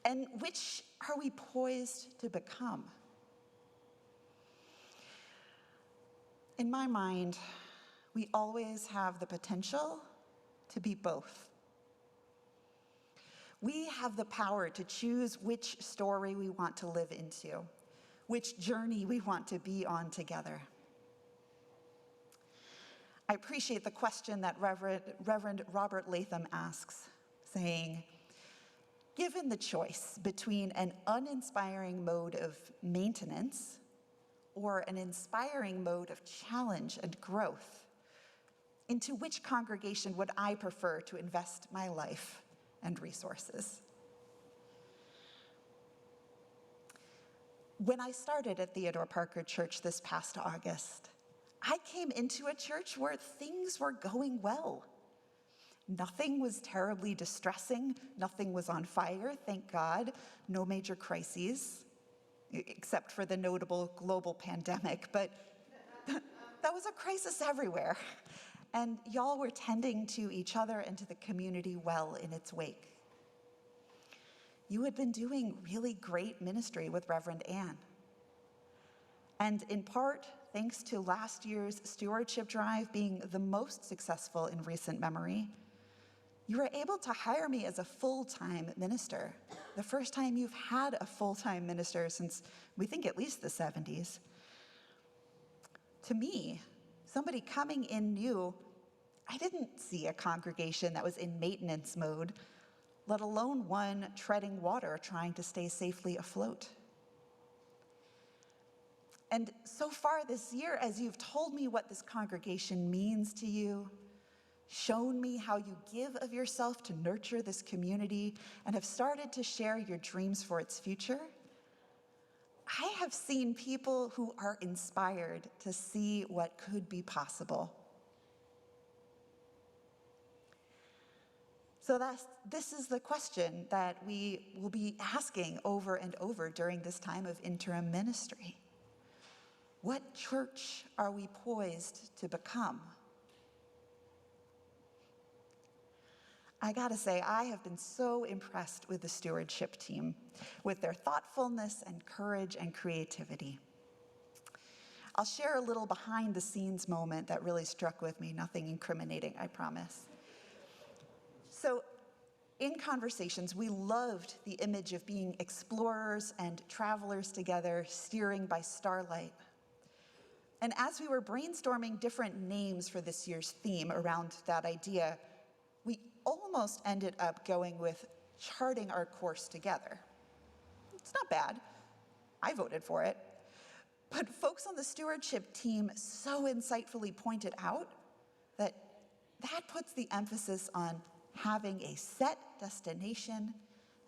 And which are we poised to become? In my mind, we always have the potential to be both. We have the power to choose which story we want to live into, which journey we want to be on together. I appreciate the question that Reverend Robert Latham asks, saying, given the choice between an uninspiring mode of maintenance or an inspiring mode of challenge and growth, into which congregation would I prefer to invest my life and resources? When I started at Theodore Parker Church this past August, I came into a church where things were going well. Nothing was terribly distressing, nothing was on fire, thank God, no major crises, except for the notable global pandemic, but that was a crisis everywhere. And y'all were tending to each other and to the community well in its wake. You had been doing really great ministry with Reverend Ann. And in part, thanks to last year's stewardship drive being the most successful in recent memory, you were able to hire me as a full-time minister, the first time you've had a full-time minister since, we think, at least the 70s. To me, somebody coming in new, I didn't see a congregation that was in maintenance mode, let alone one treading water trying to stay safely afloat. And so far this year, as you've told me what this congregation means to you, shown me how you give of yourself to nurture this community, and have started to share your dreams for its future, I have seen people who are inspired to see what could be possible. So this is the question that we will be asking over and over during this time of interim ministry. What church are we poised to become? I gotta say, I have been so impressed with the stewardship team, with their thoughtfulness and courage and creativity. I'll share a little behind the scenes moment that really struck with me, nothing incriminating, I promise. So in conversations, we loved the image of being explorers and travelers together, steering by starlight. And as we were brainstorming different names for this year's theme around that idea, we almost ended up going with charting our course together. It's not bad. I voted for it. But folks on the stewardship team so insightfully pointed out that that puts the emphasis on having a set destination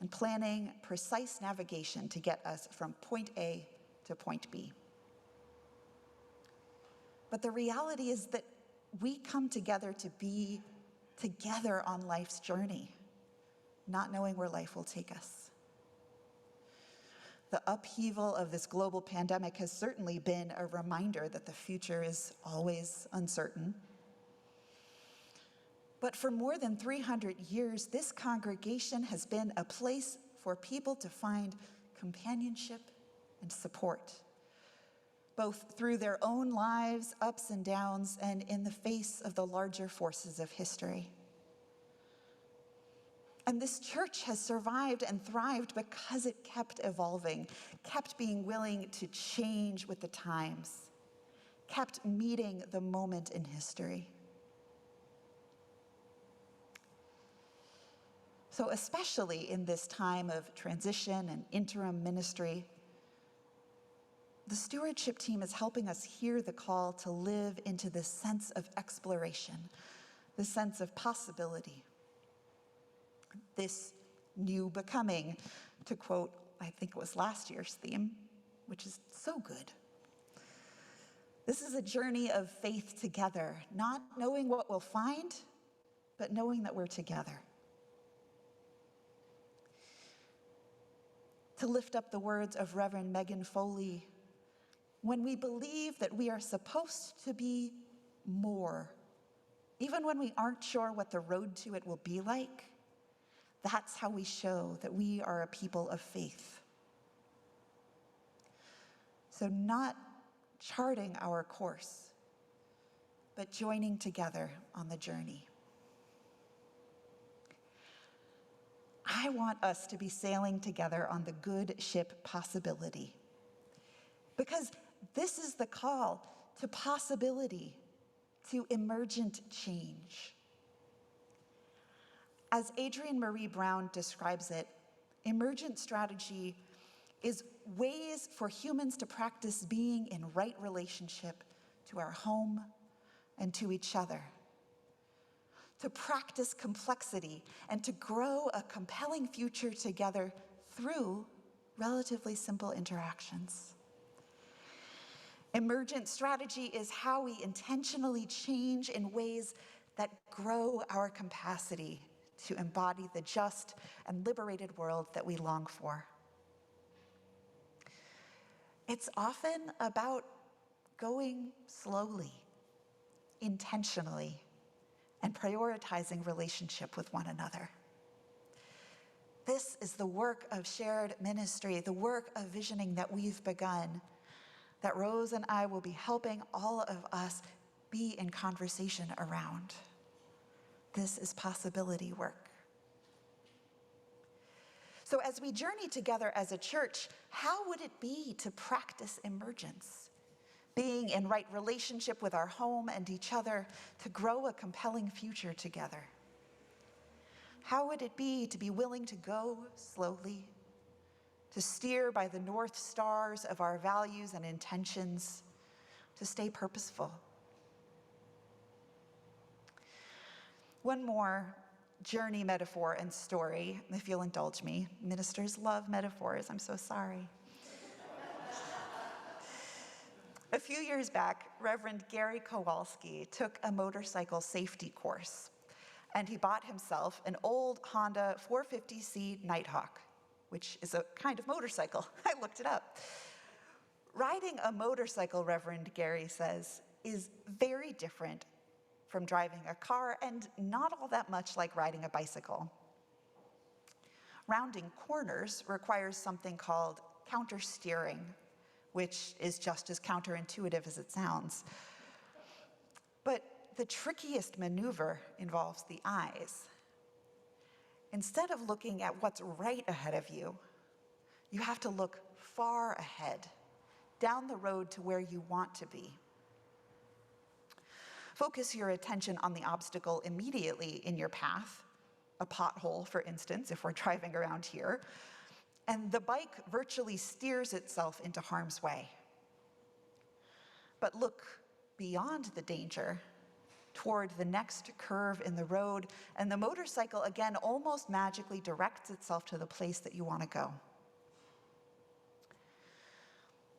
and planning precise navigation to get us from point A to point B. But the reality is that we come together to be together on life's journey, not knowing where life will take us. The upheaval of this global pandemic has certainly been a reminder that the future is always uncertain. But for more than 300 years, this congregation has been a place for people to find companionship and support, both through their own lives, ups and downs, and in the face of the larger forces of history. And this church has survived and thrived because it kept evolving, kept being willing to change with the times, kept meeting the moment in history. So especially in this time of transition and interim ministry, the stewardship team is helping us hear the call to live into this sense of exploration, this sense of possibility, this new becoming, to quote, I think it was last year's theme, which is so good. This is a journey of faith together, not knowing what we'll find, but knowing that we're together. To lift up the words of Reverend Megan Foley, when we believe that we are supposed to be more even when we aren't sure what the road to it will be like, that's how we show that we are a people of faith. So not charting our course, but joining together on the journey. I want us to be sailing together on the good ship Possibility, because this is the call to possibility, to emergent change. As Adrienne Marie Brown describes it, emergent strategy is ways for humans to practice being in right relationship to our home and to each other, to practice complexity and to grow a compelling future together through relatively simple interactions. Emergent strategy is how we intentionally change in ways that grow our capacity to embody the just and liberated world that we long for. It's often about going slowly, intentionally, and prioritizing relationship with one another. This is the work of shared ministry, the work of visioning that we've begun, that Rose and I will be helping all of us be in conversation around. This is possibility work. So as we journey together as a church, how would it be to practice emergence? Being in right relationship with our home and each other to grow a compelling future together? How would it be to be willing to go slowly, to steer by the North Stars of our values and intentions, to stay purposeful? One more journey metaphor and story, if you'll indulge me. Ministers love metaphors, I'm so sorry. A few years back, Reverend Gary Kowalski took a motorcycle safety course, and he bought himself an old Honda 450C Nighthawk, which is a kind of motorcycle. I looked it up. Riding a motorcycle, Reverend Gary says, is very different from driving a car and not all that much like riding a bicycle. Rounding corners requires something called counter-steering, which is just as counterintuitive as it sounds. But the trickiest maneuver involves the eyes. Instead of looking at what's right ahead of you, you have to look far ahead, down the road to where you want to be. Focus your attention on the obstacle immediately in your path, a pothole, for instance, if we're driving around here, and the bike virtually steers itself into harm's way. But look beyond the danger, toward the next curve in the road, and the motorcycle again almost magically directs itself to the place that you want to go.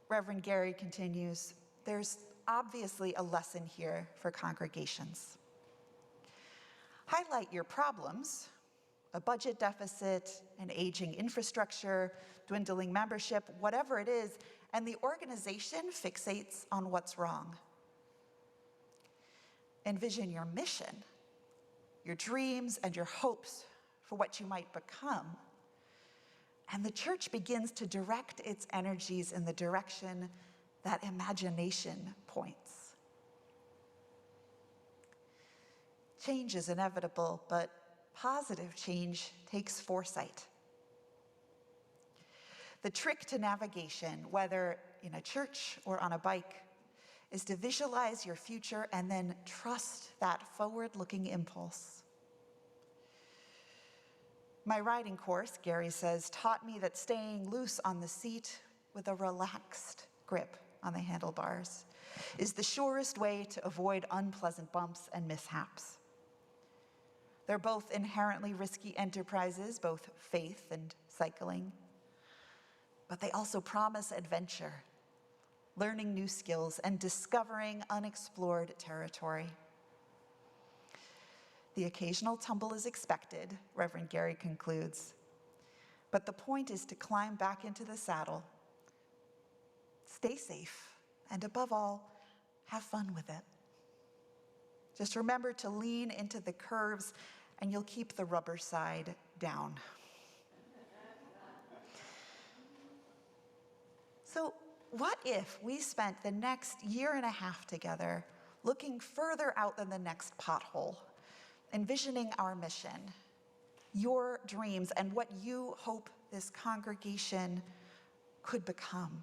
Reverend Gary continues, there's obviously a lesson here for congregations. Highlight your problems, a budget deficit, an aging infrastructure, dwindling membership, whatever it is, and the organization fixates on what's wrong. Envision your mission, your dreams and your hopes for what you might become. And the church begins to direct its energies in the direction that imagination points. Change is inevitable, but positive change takes foresight. The trick to navigation, whether in a church or on a bike, is to visualize your future and then trust that forward-looking impulse. My riding course, Gary says, taught me that staying loose on the seat with a relaxed grip on the handlebars is the surest way to avoid unpleasant bumps and mishaps. They're both inherently risky enterprises, both faith and cycling, but they also promise adventure, learning new skills, and discovering unexplored territory. The occasional tumble is expected, Reverend Gary concludes, but the point is to climb back into the saddle, stay safe, and above all, have fun with it. Just remember to lean into the curves and you'll keep the rubber side down. So what if we spent the next year and a half together looking further out than the next pothole, envisioning our mission, your dreams, and what you hope this congregation could become,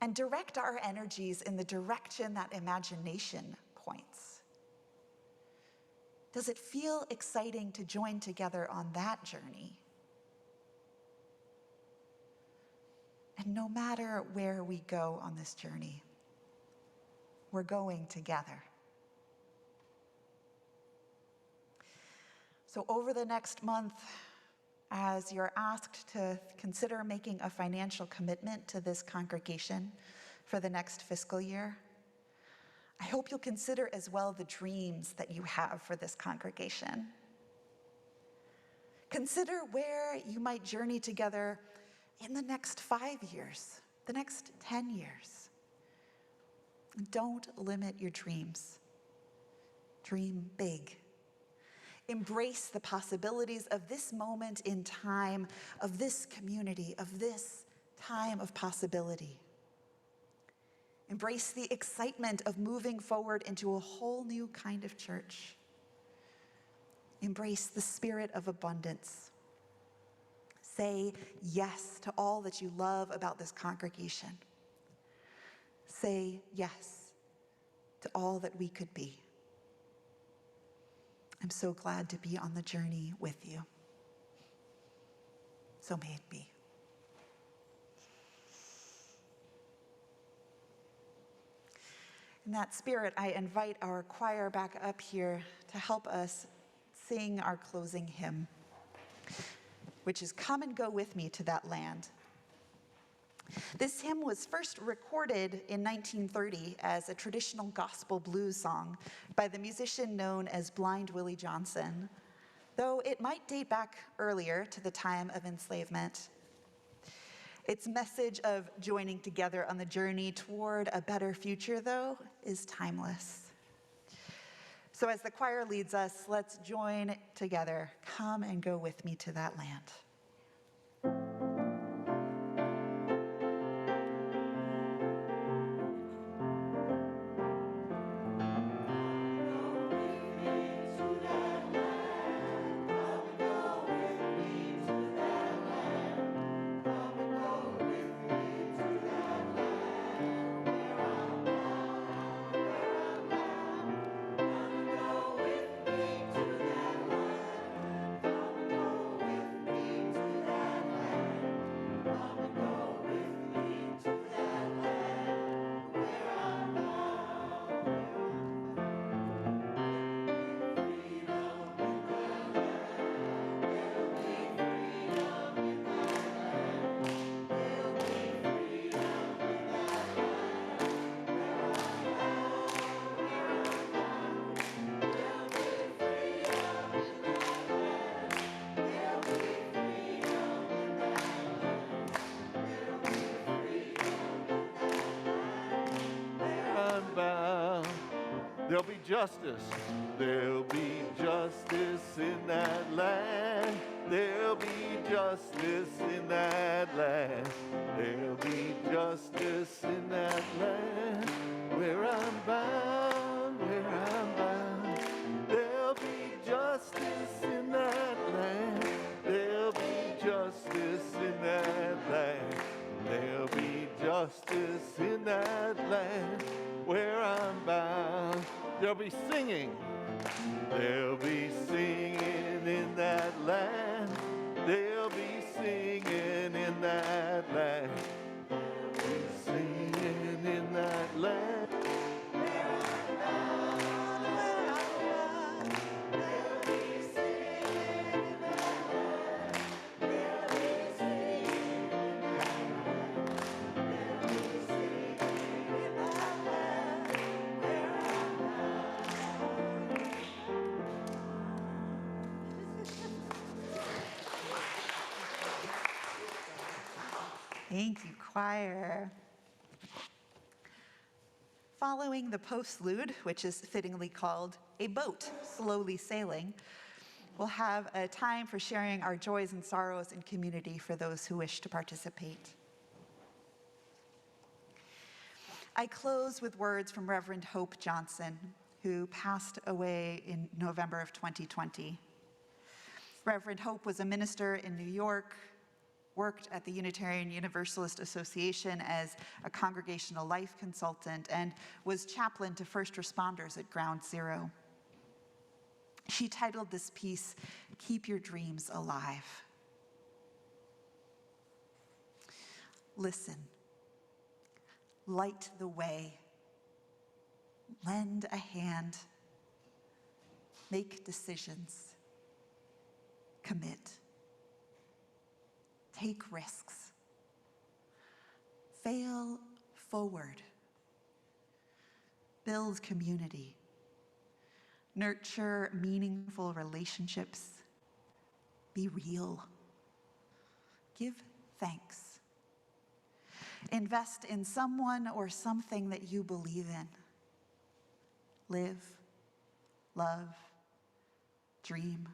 and direct our energies in the direction that imagination points? Does it feel exciting to join together on that journey? And no matter where we go on this journey, we're going together. So over the next month, as you're asked to consider making a financial commitment to this congregation for the next fiscal year, I hope you'll consider as well the dreams that you have for this congregation. Consider where you might journey together in the next 5 years, the next 10 years. Don't limit your dreams. Dream big. Embrace the possibilities of this moment in time, of this community, of this time of possibility. Embrace the excitement of moving forward into a whole new kind of church. Embrace the spirit of abundance. Say yes to all that you love about this congregation. Say yes to all that we could be. I'm so glad to be on the journey with you. So may it be. In that spirit, I invite our choir back up here to help us sing our closing hymn, which is "Come and Go With Me to That Land." This hymn was first recorded in 1930 as a traditional gospel blues song by the musician known as Blind Willie Johnson, though it might date back earlier to the time of enslavement. Its message of joining together on the journey toward a better future, though, is timeless. So as the choir leads us, let's join together. Come and go with me to that land. There'll be justice. There'll be justice in that land. There'll be justice in that land. There'll be justice in that land. Where I'm bound, where I'm bound. There'll be justice in that land. There'll be justice in that land. There'll be justice in that land. Where I'm bound, there'll be singing. There'll be singing in that land. There'll be singing in that land. There'll be singing in that land. Where I'm bound, where I'm bound. There'll be singing in that land. There'll be singing in that land. There'll be singing in that land. Thank you, choir. Following the postlude, which is fittingly called A Boat Slowly Sailing, we'll have a time for sharing our joys and sorrows in community for those who wish to participate. I close with words from Reverend Hope Johnson, who passed away in November of 2020. Reverend Hope was a minister in New York, worked at the Unitarian Universalist Association as a congregational life consultant, and was chaplain to first responders at Ground Zero. She titled this piece, "Keep Your Dreams Alive." Listen, light the way, lend a hand, make decisions, commit, take risks, fail forward, build community, nurture meaningful relationships, be real, give thanks, invest in someone or something that you believe in, live, love, dream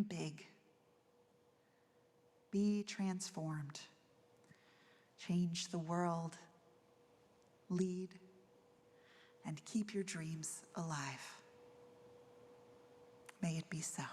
big, be transformed, change the world, lead, and keep your dreams alive. May it be so.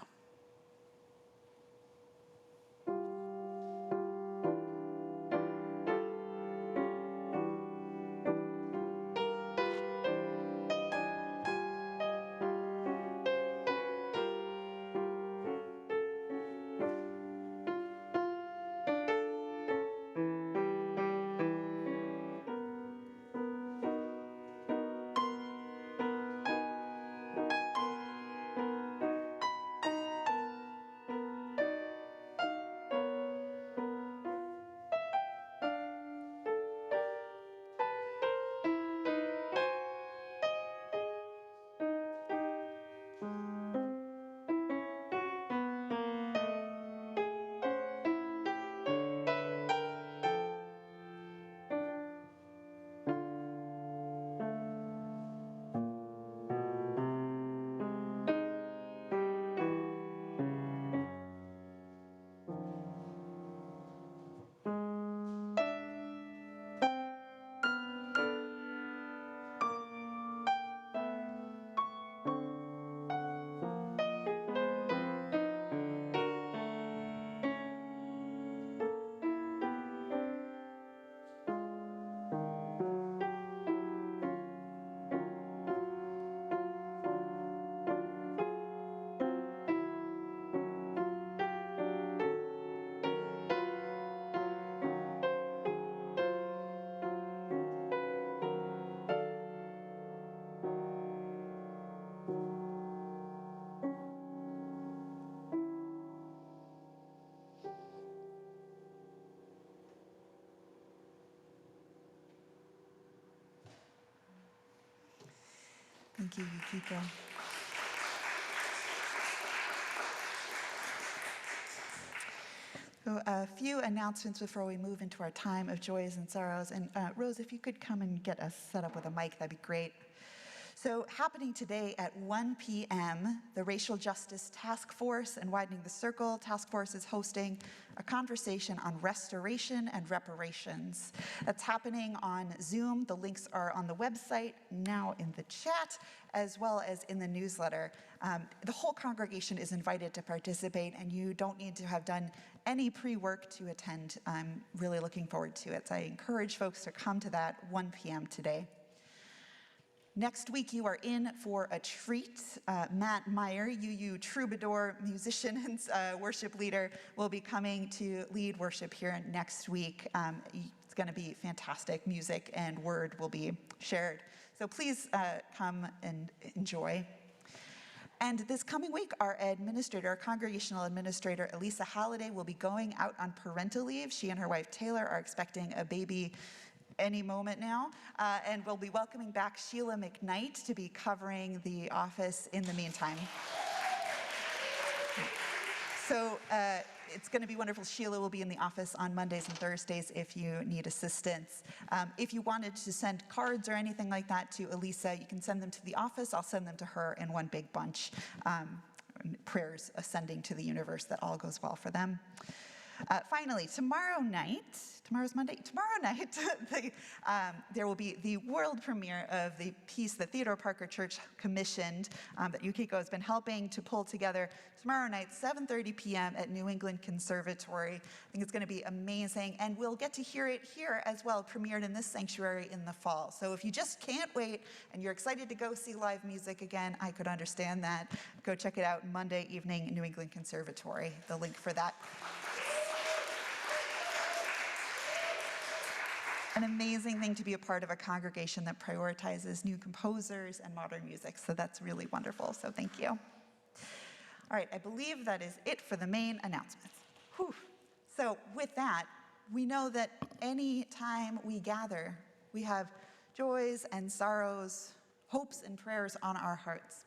Thank you, Yukiko. So a few announcements before we move into our time of joys and sorrows. And Rose, if you could come and get us set up with a mic, that'd be great. So happening today at 1 p.m., the Racial Justice Task Force and Widening the Circle Task Force is hosting a conversation on restoration and reparations. That's happening on Zoom. The links are on the website, now in the chat, as well as in the newsletter. The whole congregation is invited to participate, and you don't need to have done any pre-work to attend. I'm really looking forward to it. So I encourage folks to come to that 1 p.m. today. Next week, you are in for a treat. Matt Meyer, UU troubadour, musician, and worship leader, will be coming to lead worship here next week. It's going to be fantastic. Music and word will be shared. So please come and enjoy. And this coming week, our congregational administrator, Elisa Halliday, will be going out on parental leave. She and her wife, Taylor, are expecting a baby any moment now, and we'll be welcoming back Sheila McKnight to be covering the office in the meantime. So it's going to be wonderful. Sheila will be in the office on Mondays and Thursdays if you need assistance. If you wanted to send cards or anything like that to Elisa, you can send them to the office. I'll send them to her in one big bunch. Prayers ascending to the universe that all goes well for them. Finally, tomorrow night, tomorrow's Monday, tomorrow night, there will be the world premiere of the piece that Theodore Parker Church commissioned that Yukiko has been helping to pull together. Tomorrow night, 7:30 p.m. at New England Conservatory. I think it's going to be amazing, and we'll get to hear it here as well, premiered in this sanctuary in the fall. So if you just can't wait and you're excited to go see live music again, I could understand that. Go check it out Monday evening, New England Conservatory. The link for that. An amazing thing to be a part of a congregation that prioritizes new composers and modern music. So that's really wonderful. So thank you. All right, I believe that is it for the main announcements. Whew. So with that, we know that any time we gather, we have joys and sorrows, hopes and prayers on our hearts.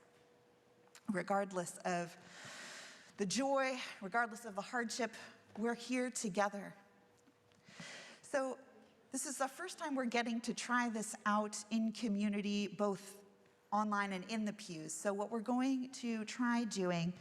Regardless of the joy, regardless of the hardship, we're here together. So this is the first time we're getting to try this out in community, both online and in the pews. So what we're going to try doing